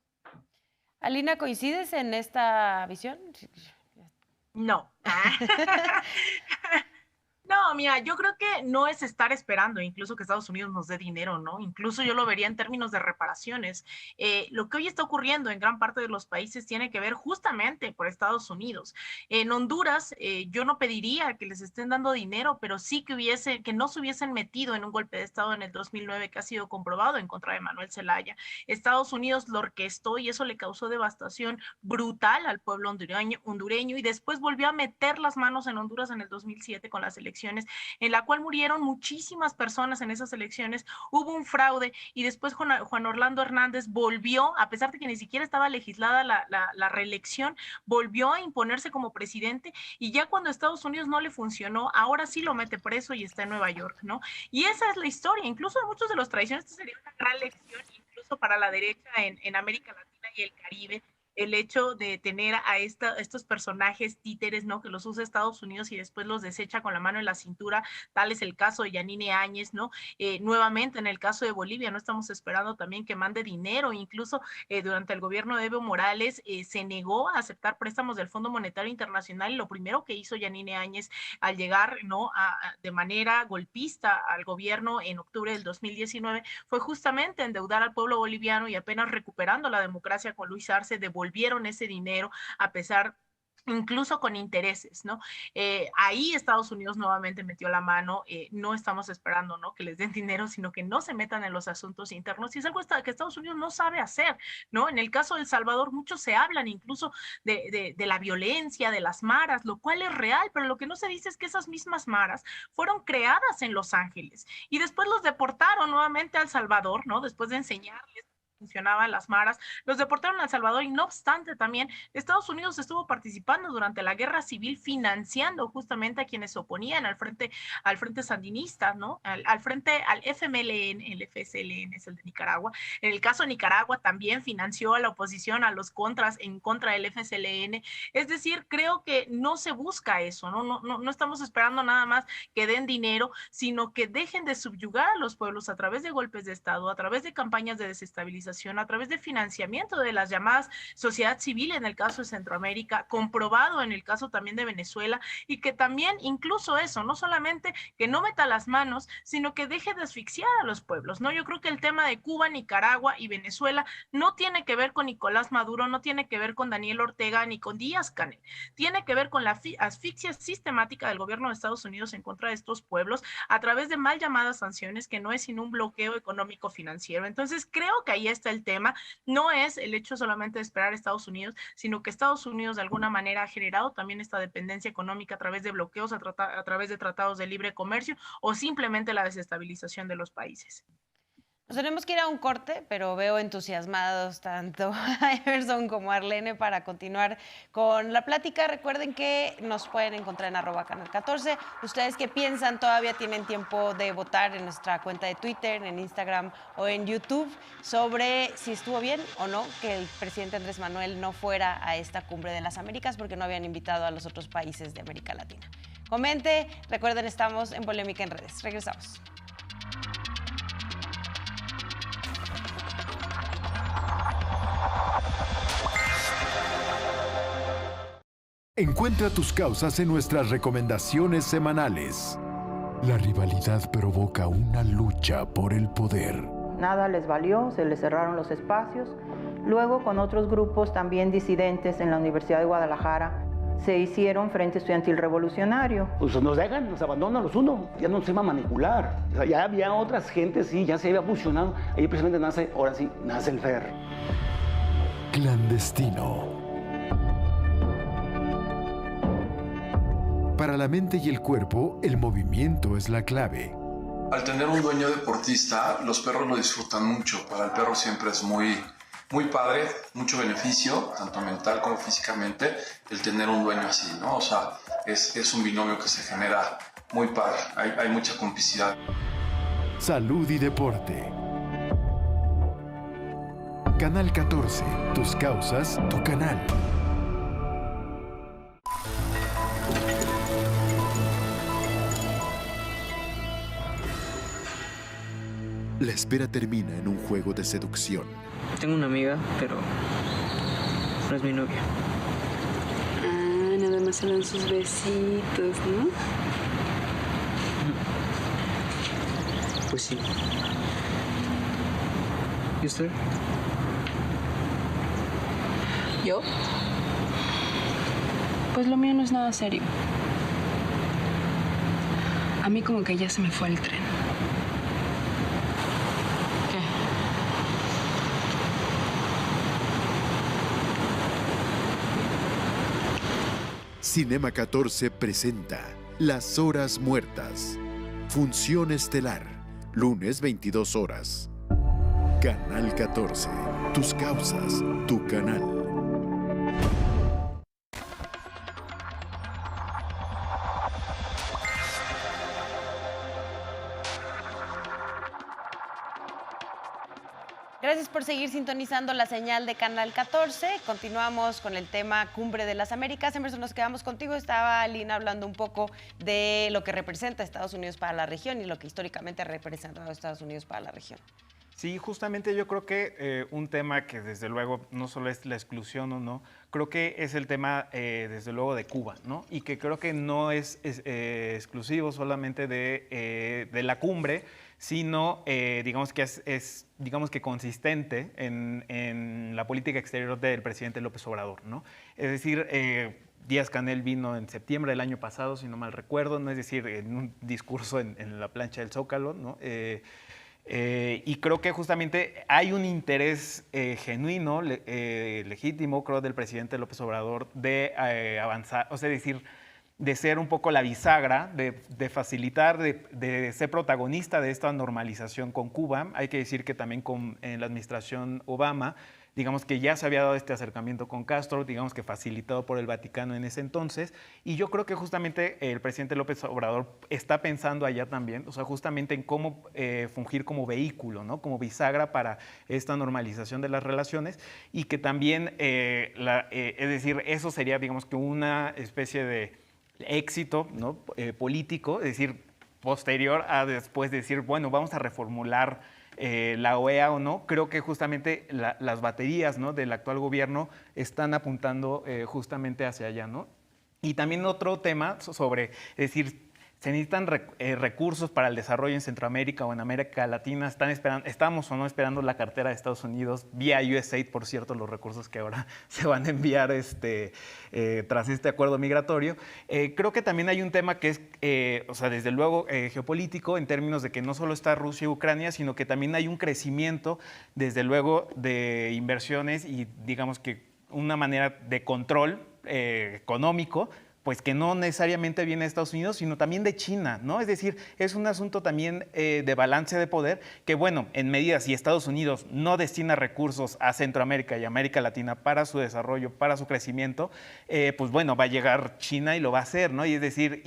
Alina, ¿coincides en esta visión? No. No, mira, yo creo que no es estar esperando incluso que Estados Unidos nos dé dinero, ¿no? Incluso yo lo vería en términos de reparaciones. Lo que hoy está ocurriendo en gran parte de los países tiene que ver justamente por Estados Unidos. En Honduras, yo no pediría que les estén dando dinero, pero sí que no se hubiesen metido en un golpe de Estado en el 2009 que ha sido comprobado en contra de Manuel Zelaya. Estados Unidos lo orquestó y eso le causó devastación brutal al pueblo hondureño y después volvió a meter las manos en Honduras en el 2007 con las elecciones, en la cual murieron muchísimas personas en esas elecciones, hubo un fraude y después Juan Orlando Hernández volvió, a pesar de que ni siquiera estaba legislada la reelección, volvió a imponerse como presidente y ya cuando Estados Unidos no le funcionó, ahora sí lo mete preso y está en Nueva York, ¿no? Y esa es la historia, incluso de muchos de los tradiciones, esta sería una gran lección incluso para la derecha en América Latina y el Caribe, el hecho de tener a estos personajes títeres, ¿no?, que los usa Estados Unidos y después los desecha con la mano en la cintura, tal es el caso de Yanine Áñez, ¿no? Nuevamente, en el caso de Bolivia, no estamos esperando también que mande dinero, incluso durante el gobierno de Evo Morales se negó a aceptar préstamos del Fondo Monetario Internacional y lo primero que hizo Yanine Áñez al llegar, ¿no?, de manera golpista al gobierno en octubre del 2019 fue justamente endeudar al pueblo boliviano y apenas recuperando la democracia con Luis Arce, devolvieron ese dinero a pesar incluso con intereses, ¿no? Ahí Estados Unidos nuevamente metió la mano, no estamos esperando, ¿no?, que les den dinero, sino que no se metan en los asuntos internos, y es algo que Estados Unidos no sabe hacer, ¿no? En el caso de El Salvador, muchos se hablan incluso de la violencia, de las maras, lo cual es real, pero lo que no se dice es que esas mismas maras fueron creadas en Los Ángeles, y después los deportaron nuevamente a El Salvador, ¿no? Después de enseñarles funcionaban las maras, los deportaron a El Salvador y no obstante también Estados Unidos estuvo participando durante la guerra civil financiando justamente a quienes se oponían al frente sandinista, ¿no? Al FMLN, el FSLN es el de Nicaragua. En el caso de Nicaragua también financió a la oposición, a los contras en contra del FSLN. Es decir, creo que no se busca eso, no estamos esperando nada más que den dinero, sino que dejen de subyugar a los pueblos a través de golpes de Estado, a través de campañas de desestabilización desestabilización, a través de financiamiento de las llamadas sociedad civil en el caso de Centroamérica, comprobado en el caso también de Venezuela, y que también incluso eso, no solamente que no meta las manos, sino que deje de asfixiar a los pueblos, ¿no? Yo creo que el tema de Cuba, Nicaragua y Venezuela no tiene que ver con Nicolás Maduro, no tiene que ver con Daniel Ortega ni con Díaz-Canel, tiene que ver con la asfixia sistemática del gobierno de Estados Unidos en contra de estos pueblos a través de mal llamadas sanciones, que no es sino un bloqueo económico financiero. Entonces creo que ahí está el tema, no es el hecho solamente de esperar a Estados Unidos, sino que Estados Unidos de alguna manera ha generado también esta dependencia económica a través de bloqueos, a través de tratados de libre comercio o simplemente la desestabilización de los países. Nos tenemos que ir a un corte, pero veo entusiasmados tanto a Emerson como a Arlene para continuar con la plática. Recuerden que nos pueden encontrar en @canal14. ¿Ustedes qué piensan? Todavía tienen tiempo de votar en nuestra cuenta de Twitter, en Instagram o en YouTube sobre si estuvo bien o no que el presidente Andrés Manuel no fuera a esta Cumbre de las Américas porque no habían invitado a los otros países de América Latina. Comente, recuerden, estamos en Polémica en Redes. Regresamos. Encuentra tus causas en nuestras recomendaciones semanales. La rivalidad provoca una lucha por el poder. Nada les valió, se les cerraron los espacios. Luego, con otros grupos también disidentes en la Universidad de Guadalajara, se hicieron Frente Estudiantil Revolucionario. Pues nos dejan, nos abandonan los unos, ya no se va a manipular. O sea, ya había otras gentes, sí, ya se había fusionado. Ahí precisamente nace, ahora sí, nace el FER. Clandestino. Para la mente y el cuerpo, el movimiento es la clave. Al tener un dueño deportista, los perros lo disfrutan mucho. Para el perro siempre es muy padre, mucho beneficio, tanto mental como físicamente, el tener un dueño así, ¿no? O sea, es un binomio que se genera muy padre, hay mucha complicidad. Salud y deporte. Canal 14, tus causas, tu canal. La espera termina en un juego de seducción. Tengo una amiga, pero no es mi novia. Ah, nada más se dan sus besitos, ¿no? Pues sí. ¿Y usted? ¿Yo? Pues lo mío no es nada serio. A mí como que ya se me fue el tren. Cinema 14 presenta Las Horas Muertas. Función estelar, lunes 22 horas. Canal 14, tus causas, tu canal. Gracias por seguir sintonizando la señal de Canal 14. Continuamos con el tema Cumbre de las Américas. Emerson, nos quedamos contigo. Estaba Lina hablando un poco de lo que representa Estados Unidos para la región y lo que históricamente ha representado Estados Unidos para la región. Sí, justamente yo creo que un tema que desde luego no solo es la exclusión o no, creo que es el tema desde luego de Cuba, ¿no? Y que creo que no es exclusivo solamente de la cumbre, sino digamos que es digamos que consistente en la política exterior del presidente López Obrador, ¿no? Es decir, Díaz-Canel vino en septiembre del año pasado, si no mal recuerdo, ¿no? Es decir, en un discurso en la plancha del Zócalo, ¿no? Y creo que justamente hay un interés genuino, legítimo, creo, del presidente López Obrador de avanzar, o sea, decir, de ser un poco la bisagra, de facilitar, de ser protagonista de esta normalización con Cuba. Hay que decir que también en la administración Obama, digamos que ya se había dado este acercamiento con Castro, digamos que facilitado por el Vaticano en ese entonces, y yo creo que justamente el presidente López Obrador está pensando allá también, o sea, justamente en cómo fungir como vehículo, ¿no? Como bisagra para esta normalización de las relaciones, y que también, es decir, eso sería, digamos que una especie de éxito, ¿no? Político, es decir, posterior a después decir, bueno, vamos a reformular la OEA o no, creo que justamente las baterías, ¿no?, del actual gobierno están apuntando justamente hacia allá, ¿no? Y también otro tema sobre, es decir, se necesitan recursos para el desarrollo en Centroamérica o en América Latina. Estamos o no esperando la cartera de Estados Unidos vía USAID, por cierto, los recursos que ahora se van a enviar tras este acuerdo migratorio. Creo que también hay un tema que es, o sea, desde luego geopolítico, en términos de que no solo está Rusia y Ucrania, sino que también hay un crecimiento, desde luego, de inversiones y digamos que una manera de control económico, pues que no necesariamente viene de Estados Unidos, sino también de China, ¿no? Es decir, es un asunto también de balance de poder que, bueno, en medida si Estados Unidos no destina recursos a Centroamérica y América Latina para su desarrollo, para su crecimiento, pues bueno, va a llegar China y lo va a hacer, ¿no? Y es decir,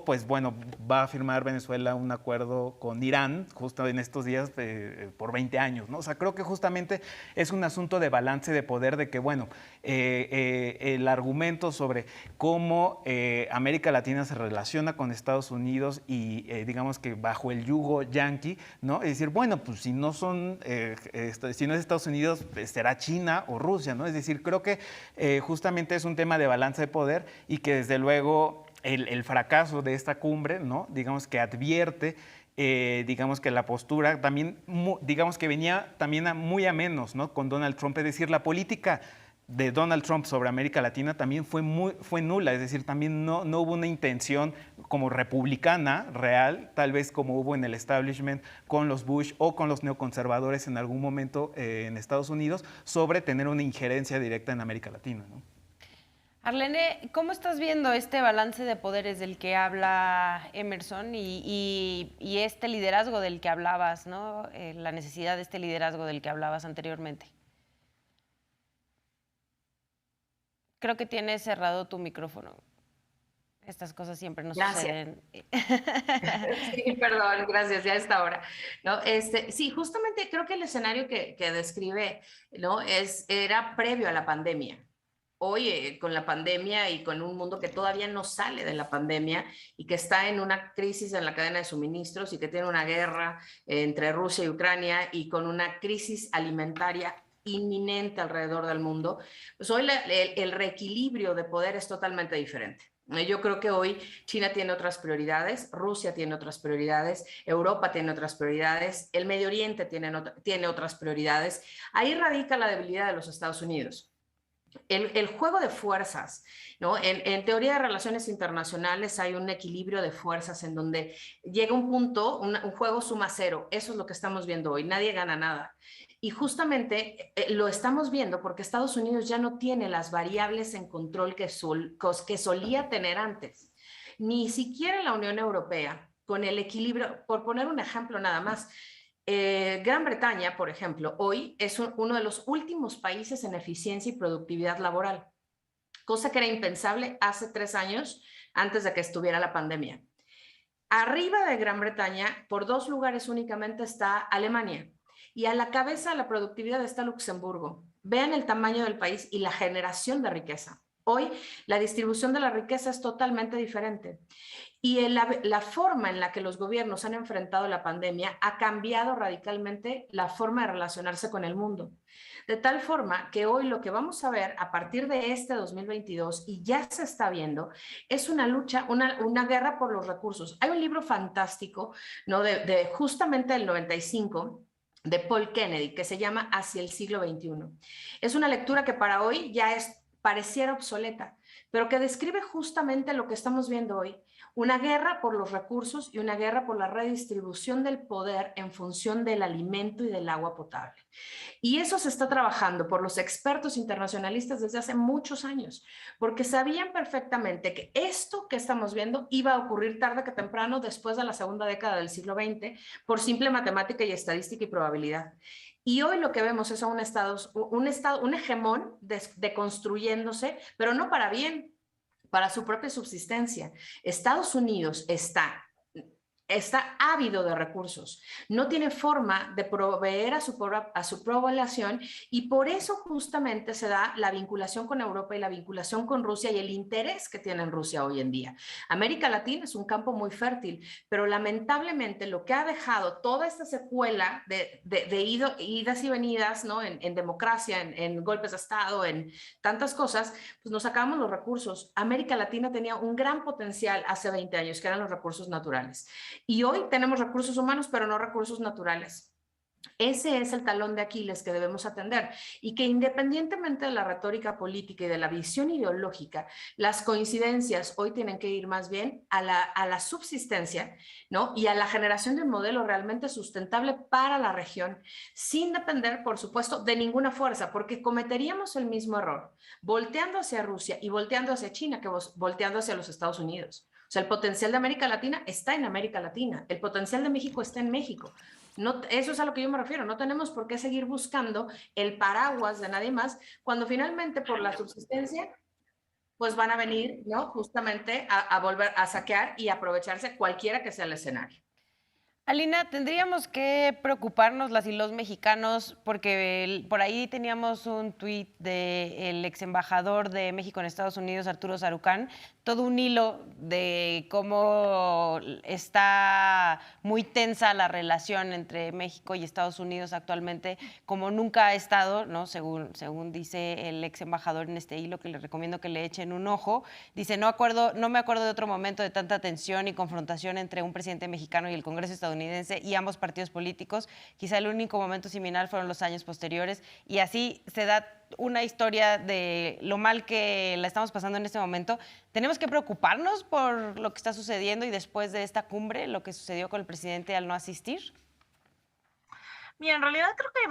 pues bueno, va a firmar Venezuela un acuerdo con Irán justo en estos días por 20 años, ¿no? O sea, creo que justamente es un asunto de balance de poder, de que, bueno, el argumento sobre cómo América Latina se relaciona con Estados Unidos y digamos que bajo el yugo yanqui, ¿no? Es decir, bueno, pues si no son, si no es Estados Unidos, será China o Rusia, ¿no? Es decir, creo que justamente es un tema de balance de poder y que desde luego el fracaso de esta cumbre, ¿no?, digamos que advierte digamos que la postura también, digamos que venía también muy a menos, ¿no?, con Donald Trump, es decir, la política de Donald Trump sobre América Latina también fue nula, es decir, también no hubo una intención como republicana real, tal vez como hubo en el establishment con los Bush o con los neoconservadores en algún momento en Estados Unidos, sobre tener una injerencia directa en América Latina, ¿no? Arlene, ¿cómo estás viendo este balance de poderes del que habla Emerson y este liderazgo del que hablabas, ¿no? La necesidad de este liderazgo del que hablabas anteriormente. Creo que tienes cerrado tu micrófono. Estas cosas siempre nos suceden. Sí, perdón, gracias, ya a esta hora. ¿No? Sí, justamente creo que el escenario que describe, ¿no?, era previo a la pandemia. Hoy, con la pandemia y con un mundo que todavía no sale de la pandemia y que está en una crisis en la cadena de suministros y que tiene una guerra entre Rusia y Ucrania y con una crisis alimentaria inminente alrededor del mundo, pues hoy el reequilibrio de poder es totalmente diferente. Yo creo que hoy China tiene otras prioridades, Rusia tiene otras prioridades, Europa tiene otras prioridades, el Medio Oriente tiene otras prioridades. Ahí radica la debilidad de los Estados Unidos. El juego de fuerzas, ¿no? En teoría de relaciones internacionales hay un equilibrio de fuerzas en donde llega un punto, un juego suma cero. Eso es lo que estamos viendo hoy, nadie gana nada. Y justamente lo estamos viendo porque Estados Unidos ya no tiene las variables en control que solía tener antes. Ni siquiera la Unión Europea, con el equilibrio, por poner un ejemplo nada más, Gran Bretaña, por ejemplo, hoy es uno de los últimos países en eficiencia y productividad laboral, cosa que era impensable hace 3 años antes de que estuviera la pandemia. Arriba de Gran Bretaña, por 2 lugares únicamente, está Alemania. Y a la cabeza de la productividad está Luxemburgo. Vean el tamaño del país y la generación de riqueza. Hoy la distribución de la riqueza es totalmente diferente. Y la forma en la que los gobiernos han enfrentado la pandemia ha cambiado radicalmente la forma de relacionarse con el mundo. De tal forma que hoy lo que vamos a ver a partir de este 2022, y ya se está viendo, es una lucha, una guerra por los recursos. Hay un libro fantástico, ¿no?, de justamente del 95, de Paul Kennedy, que se llama Hacia el siglo XXI. Es una lectura que para hoy ya pareciera obsoleta, pero que describe justamente lo que estamos viendo hoy. Una guerra por los recursos y una guerra por la redistribución del poder en función del alimento y del agua potable. Y eso se está trabajando por los expertos internacionalistas desde hace muchos años, porque sabían perfectamente que esto que estamos viendo iba a ocurrir tarde que temprano después de la segunda década del siglo XX, por simple matemática y estadística y probabilidad. Y hoy lo que vemos es a un hegemón deconstruyéndose, pero no para bien, para su propia subsistencia. Estados Unidos está está ávido de recursos, no tiene forma de proveer a su población, y por eso justamente se da la vinculación con Europa y la vinculación con Rusia y el interés que tiene en Rusia hoy en día. América Latina es un campo muy fértil, pero lamentablemente lo que ha dejado toda esta secuela de idas y venidas, ¿no? en democracia, en golpes de Estado, en tantas cosas, pues nos acabamos los recursos. América Latina tenía un gran potencial hace 20 años, que eran los recursos naturales. Y hoy tenemos recursos humanos, pero no recursos naturales. Ese es el talón de Aquiles que debemos atender, y que independientemente de la retórica política y de la visión ideológica, las coincidencias hoy tienen que ir más bien a la subsistencia, ¿no? Y a la generación de un modelo realmente sustentable para la región, sin depender, por supuesto, de ninguna fuerza, porque cometeríamos el mismo error volteando hacia Rusia y volteando hacia China que volteando hacia los Estados Unidos. O sea, el potencial de América Latina está en América Latina, el potencial de México está en México. No, eso es a lo que yo me refiero. No tenemos por qué seguir buscando el paraguas de nadie más, cuando finalmente por la subsistencia pues van a venir, ¿no? Justamente a volver a saquear y aprovecharse cualquiera que sea el escenario. Alina, tendríamos que preocuparnos las y los mexicanos, porque por ahí teníamos un tuit del ex embajador de México en Estados Unidos, Arturo Sarucán, todo un hilo de cómo está muy tensa la relación entre México y Estados Unidos actualmente, como nunca ha estado, ¿no? Según dice el ex embajador en este hilo, que les recomiendo que le echen un ojo. Dice, no me acuerdo de otro momento de tanta tensión y confrontación entre un presidente mexicano y el Congreso estadounidense y ambos partidos políticos. Quizá el único momento similar fueron los años posteriores, y así se da una historia de lo mal que la estamos pasando en este momento. ¿Tenemos que preocuparnos por lo que está sucediendo y después de esta cumbre, lo que sucedió con el presidente al no asistir? Mira, en realidad creo que hay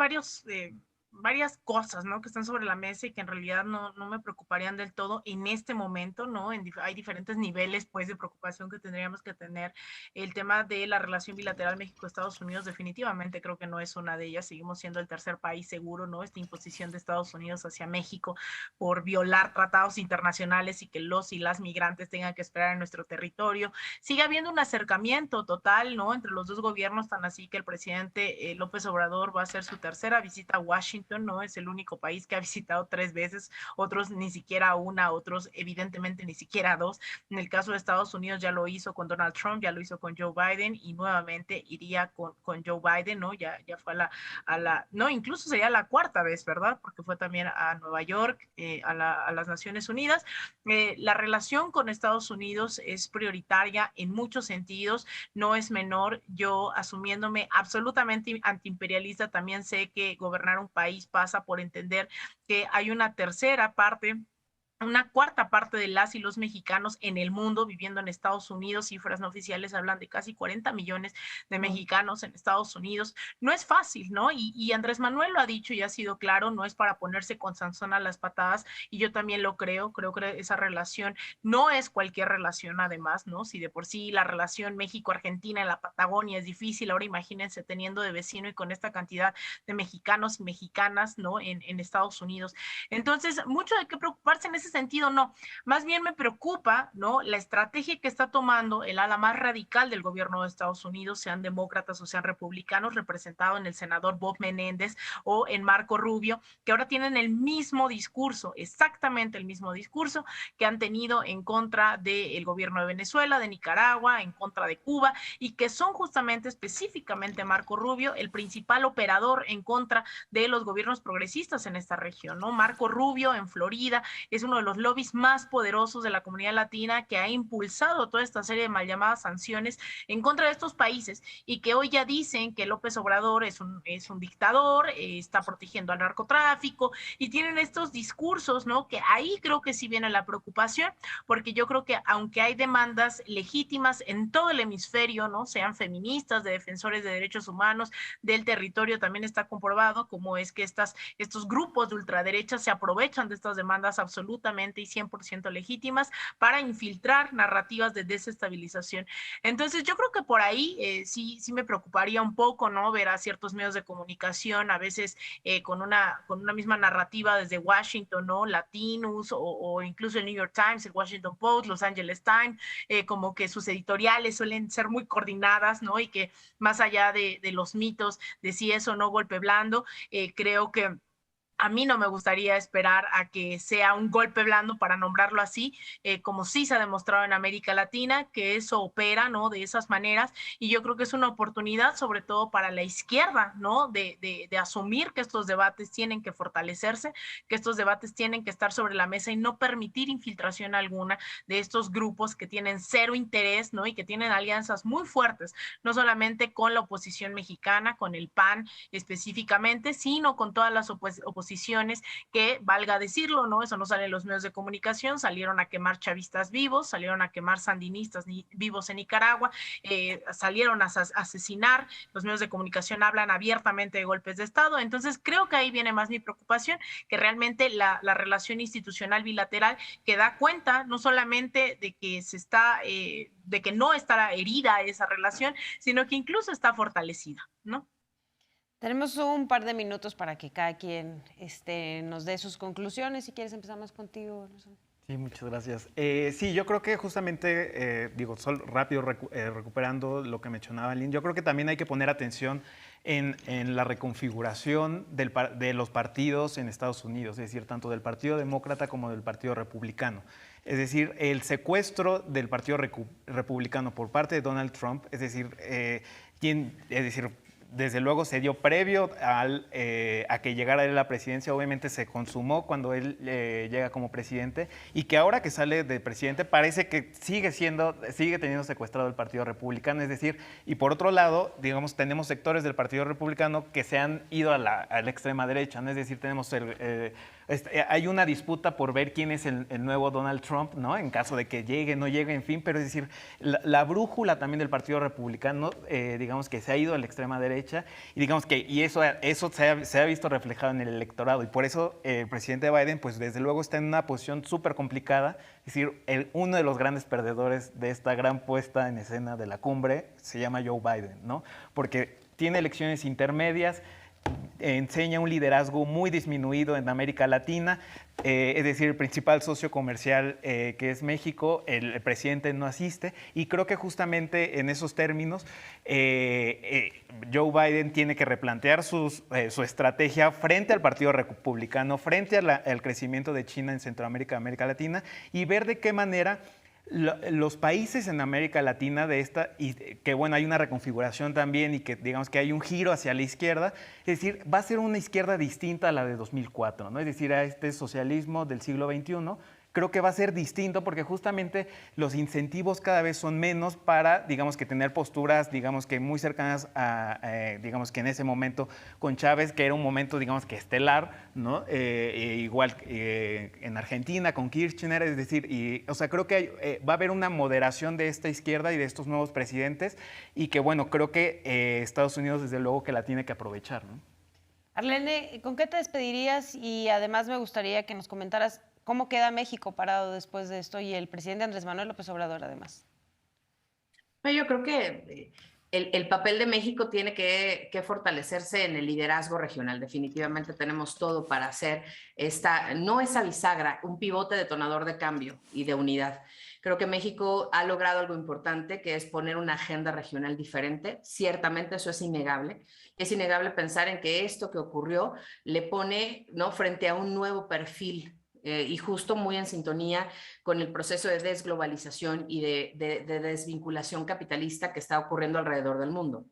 varias cosas, ¿no? Que están sobre la mesa y que en realidad no me preocuparían del todo en este momento, ¿no? Hay diferentes niveles, pues, de preocupación que tendríamos que tener. El tema de la relación bilateral México-Estados Unidos definitivamente creo que no es una de ellas. Seguimos siendo el tercer país seguro, ¿no? Esta imposición de Estados Unidos hacia México por violar tratados internacionales y que los y las migrantes tengan que esperar en nuestro territorio. Sigue habiendo un acercamiento total, ¿no? Entre los dos gobiernos, tan así que el presidente López Obrador va a hacer su tercera visita a Washington. No es el único país que ha visitado 3 veces, otros ni siquiera una, otros evidentemente ni siquiera 2. En el caso de Estados Unidos ya lo hizo con Donald Trump, ya lo hizo con Joe Biden y nuevamente iría con Joe Biden, ¿no? Ya fue no, incluso sería la 4ª vez, ¿verdad? Porque fue también a Nueva York, a las Naciones Unidas. La relación con Estados Unidos es prioritaria en muchos sentidos, no es menor. Yo, asumiéndome absolutamente antiimperialista, también sé que gobernar un país pasa por entender que hay una 1/4 parte de las y los mexicanos en el mundo viviendo en Estados Unidos. Cifras no oficiales hablan de casi 40 millones de mexicanos en Estados Unidos. No es fácil, ¿no? Y Andrés Manuel lo ha dicho y ha sido claro, no es para ponerse con Sansón a las patadas, y yo también lo creo que esa relación no es cualquier relación, además, ¿no? Si de por sí la relación México-Argentina en la Patagonia es difícil, ahora imagínense teniendo de vecino y con esta cantidad de mexicanos y mexicanas, ¿no? En Estados Unidos. Entonces, mucho de qué preocuparse en ese sentido, no. Más bien me preocupa, ¿no? La estrategia que está tomando el ala más radical del gobierno de Estados Unidos, sean demócratas o sean republicanos, representado en el senador Bob Menéndez o en Marco Rubio, que ahora tienen el mismo discurso, exactamente el mismo discurso que han tenido en contra del gobierno de Venezuela, de Nicaragua, en contra de Cuba, y que son justamente, específicamente Marco Rubio, el principal operador en contra de los gobiernos progresistas en esta región, ¿no? Marco Rubio en Florida es uno de los lobbies más poderosos de la comunidad latina, que ha impulsado toda esta serie de mal llamadas sanciones en contra de estos países, y que hoy ya dicen que López Obrador es un dictador, está protegiendo al narcotráfico, y tienen estos discursos, ¿no? Que ahí creo que sí viene la preocupación, porque yo creo que aunque hay demandas legítimas en todo el hemisferio, ¿no? Sean feministas, de defensores de derechos humanos, del territorio, también está comprobado cómo es que estos grupos de ultraderecha se aprovechan de estas demandas absolutas absolutamente y 100% legítimas para infiltrar narrativas de desestabilización. Entonces yo creo que por ahí sí me preocuparía un poco, ¿no? Ver a ciertos medios de comunicación a veces con una misma narrativa desde Washington, ¿no? Latinos o incluso el New York Times, el Washington Post, Los Angeles Times, como que sus editoriales suelen ser muy coordinadas, ¿no? Y que más allá de los mitos de si es o no golpe blando, creo que a mí no me gustaría esperar a que sea un golpe blando, para nombrarlo así, como sí se ha demostrado en América Latina, que eso opera, ¿no? De esas maneras, y yo creo que es una oportunidad, sobre todo para la izquierda, ¿no? De asumir que estos debates tienen que fortalecerse, que estos debates tienen que estar sobre la mesa y no permitir infiltración alguna de estos grupos que tienen cero interés, ¿no? Y que tienen alianzas muy fuertes, no solamente con la oposición mexicana, con el PAN específicamente, sino con todas las oposiciones que, valga decirlo, ¿no? Eso no sale en los medios de comunicación, salieron a quemar chavistas vivos, salieron a quemar sandinistas vivos en Nicaragua, salieron a asesinar, los medios de comunicación hablan abiertamente de golpes de Estado. Entonces creo que ahí viene más mi preocupación, que realmente la relación institucional bilateral, que da cuenta no solamente de que de que no está herida esa relación, sino que incluso está fortalecida, ¿no? Tenemos un par de minutos para que cada quien nos dé sus conclusiones. Si quieres, empezamos contigo. Sí, muchas gracias. Sí, yo creo que justamente, rápido recuperando lo que mencionaba Lynn, yo creo que también hay que poner atención en la reconfiguración de los partidos en Estados Unidos, es decir, tanto del Partido Demócrata como del Partido Republicano. Es decir, el secuestro del Partido Republicano por parte de Donald Trump, desde luego se dio previo a que llegara él a la presidencia, obviamente se consumó cuando él llega como presidente, y que ahora que sale de presidente parece que sigue teniendo secuestrado el Partido Republicano. Es decir, y por otro lado, digamos, tenemos sectores del Partido Republicano que se han ido a la extrema derecha, ¿no? Es decir, tenemos hay una disputa por ver quién es el nuevo Donald Trump, ¿no? En caso de que llegue, no llegue, en fin, pero es decir, la brújula también del Partido Republicano, digamos que se ha ido a la extrema derecha, y digamos que eso se ha visto reflejado en el electorado, y por eso el presidente Biden, pues desde luego está en una posición súper complicada. Es decir, uno de los grandes perdedores de esta gran puesta en escena de la cumbre se llama Joe Biden, ¿no? Porque tiene elecciones intermedias, enseña un liderazgo muy disminuido en América Latina, es decir, el principal socio comercial que es México, el presidente no asiste, y creo que justamente en esos términos Joe Biden tiene que replantear su estrategia frente al Partido Republicano, frente al crecimiento de China en Centroamérica, América Latina, y ver de qué manera los países en América Latina y que bueno, hay una reconfiguración también, y que digamos que hay un giro hacia la izquierda, es decir, va a ser una izquierda distinta a la de 2004, ¿no? Es decir, a este socialismo del siglo XXI. Creo que va a ser distinto porque justamente los incentivos cada vez son menos para, digamos, que tener posturas, digamos, que muy cercanas a, digamos, que en ese momento con Chávez, que era un momento, digamos, que estelar, ¿no? Igual en Argentina con Kirchner, es decir, o sea, creo que va a haber una moderación de esta izquierda y de estos nuevos presidentes, y que, bueno, creo que Estados Unidos, desde luego, que la tiene que aprovechar, ¿no? Arlene, ¿con qué te despedirías? Y además me gustaría que nos comentaras ¿cómo queda México parado después de esto? Y el presidente Andrés Manuel López Obrador, además. Yo creo que el papel de México tiene que fortalecerse en el liderazgo regional. Definitivamente tenemos todo para hacer no esa bisagra, un pivote detonador de cambio y de unidad. Creo que México ha logrado algo importante, que es poner una agenda regional diferente. Ciertamente eso es innegable. Es innegable pensar en que esto que ocurrió le pone, ¿no?, frente a un nuevo perfil, y justo muy en sintonía con el proceso de desglobalización y de desvinculación capitalista que está ocurriendo alrededor del mundo.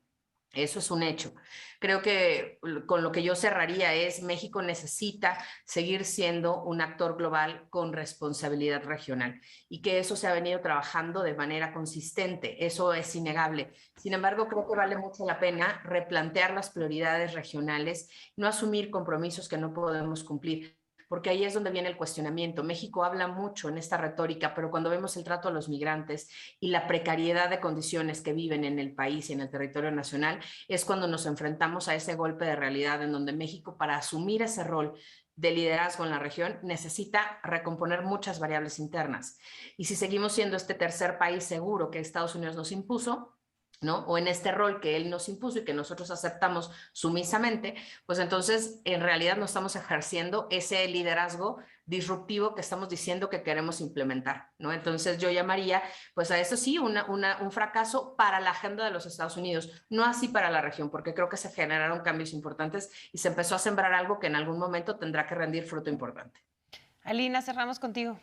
Eso es un hecho. Creo que con lo que yo cerraría es: México necesita seguir siendo un actor global con responsabilidad regional, y que eso se ha venido trabajando de manera consistente. Eso es innegable. Sin embargo, creo que vale mucho la pena replantear las prioridades regionales, no asumir compromisos que no podemos cumplir, porque ahí es donde viene el cuestionamiento. México habla mucho en esta retórica, pero cuando vemos el trato a los migrantes y la precariedad de condiciones que viven en el país y en el territorio nacional, es cuando nos enfrentamos a ese golpe de realidad en donde México, para asumir ese rol de liderazgo en la región, necesita recomponer muchas variables internas. Y si seguimos siendo este tercer país seguro que Estados Unidos nos impuso, ¿no? O en este rol que él nos impuso y que nosotros aceptamos sumisamente, pues entonces en realidad no estamos ejerciendo ese liderazgo disruptivo que estamos diciendo que queremos implementar, ¿no? Entonces yo llamaría pues a eso sí un fracaso para la agenda de los Estados Unidos, no así para la región, porque creo que se generaron cambios importantes y se empezó a sembrar algo que en algún momento tendrá que rendir fruto importante. Alina, cerramos contigo.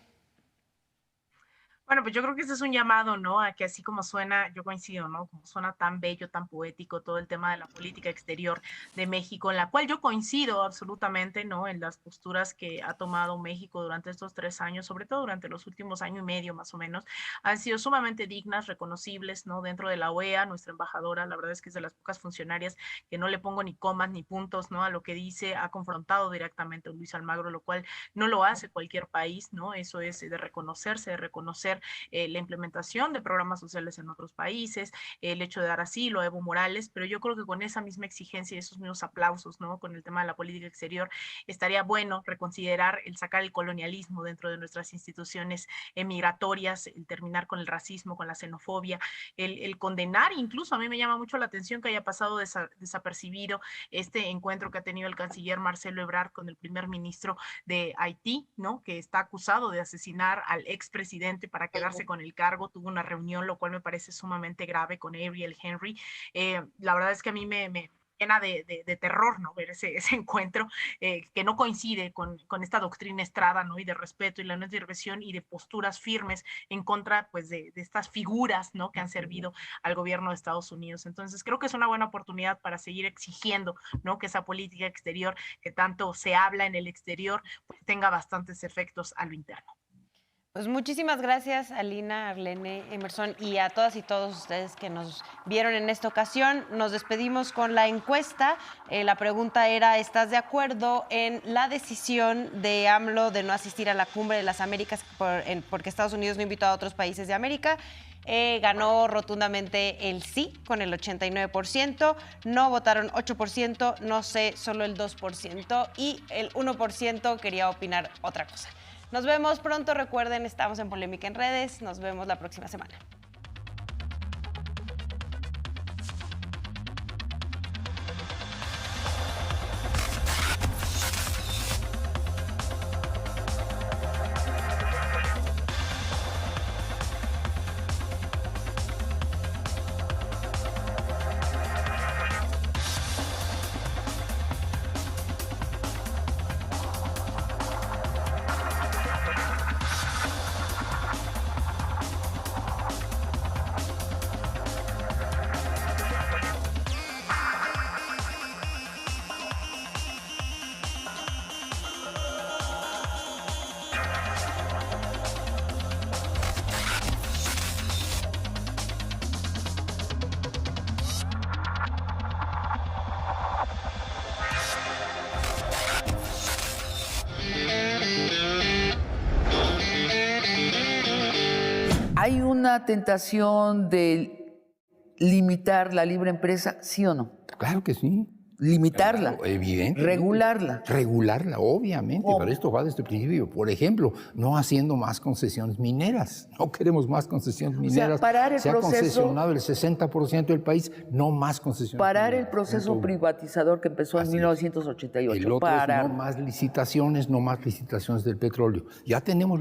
Bueno, pues yo creo que este es un llamado, ¿no? A que así como suena, yo coincido, ¿no? Como suena tan bello, tan poético todo el tema de la política exterior de México, en la cual yo coincido absolutamente, ¿no? En las posturas que ha tomado México durante estos 3 años, sobre todo durante los últimos año y medio más o menos, han sido sumamente dignas, reconocibles, ¿no? Dentro de la OEA, nuestra embajadora, la verdad es que es de las pocas funcionarias que no le pongo ni comas ni puntos, ¿no? A lo que dice, ha confrontado directamente a Luis Almagro, lo cual no lo hace cualquier país, ¿no? Eso es de reconocerse, de reconocer la implementación de programas sociales en otros países, el hecho de dar asilo a Evo Morales, pero yo creo que con esa misma exigencia y esos mismos aplausos, ¿no? Con el tema de la política exterior, estaría bueno reconsiderar el sacar el colonialismo dentro de nuestras instituciones migratorias, el terminar con el racismo, con la xenofobia, el condenar, incluso a mí me llama mucho la atención que haya pasado desapercibido este encuentro que ha tenido el canciller Marcelo Ebrard con el primer ministro de Haití, ¿no? Que está acusado de asesinar al expresidente para quedarse con el cargo, tuvo una reunión, lo cual me parece sumamente grave con Ariel Henry. La verdad es que a mí me llena de terror, ¿no? Ver ese encuentro que no coincide con esta doctrina Estrada, ¿no? Y de respeto y la no intervención y de posturas firmes en contra, pues, de estas figuras, ¿no? Que han servido al gobierno de Estados Unidos. Entonces, creo que es una buena oportunidad para seguir exigiendo, ¿no? Que esa política exterior que tanto se habla en el exterior, pues, tenga bastantes efectos a lo interno. Pues muchísimas gracias, Alina, Arlene, Emerson, y a todas y todos ustedes que nos vieron en esta ocasión. Nos despedimos con la encuesta. La pregunta era, ¿estás de acuerdo en la decisión de AMLO de no asistir a la Cumbre de las Américas porque Estados Unidos no invitó a otros países de América? Ganó rotundamente el sí, con el 89%, no votaron 8%, no sé, solo el 2%, y el 1% quería opinar otra cosa. Nos vemos pronto, recuerden, estamos en Polémica en Redes, nos vemos la próxima semana. ¿Hay una tentación de limitar la libre empresa, sí o no? Claro que sí. Limitarla, claro, evidente. regularla. Regularla, obviamente, pero esto va desde el principio. Por ejemplo, no haciendo más concesiones mineras. No queremos más concesiones mineras. O sea, parar el Se ha proceso, concesionado el 60% del país, no más concesiones parar mineras. el proceso privatizador que empezó en 1988. El otro es no más licitaciones del petróleo. Ya tenemos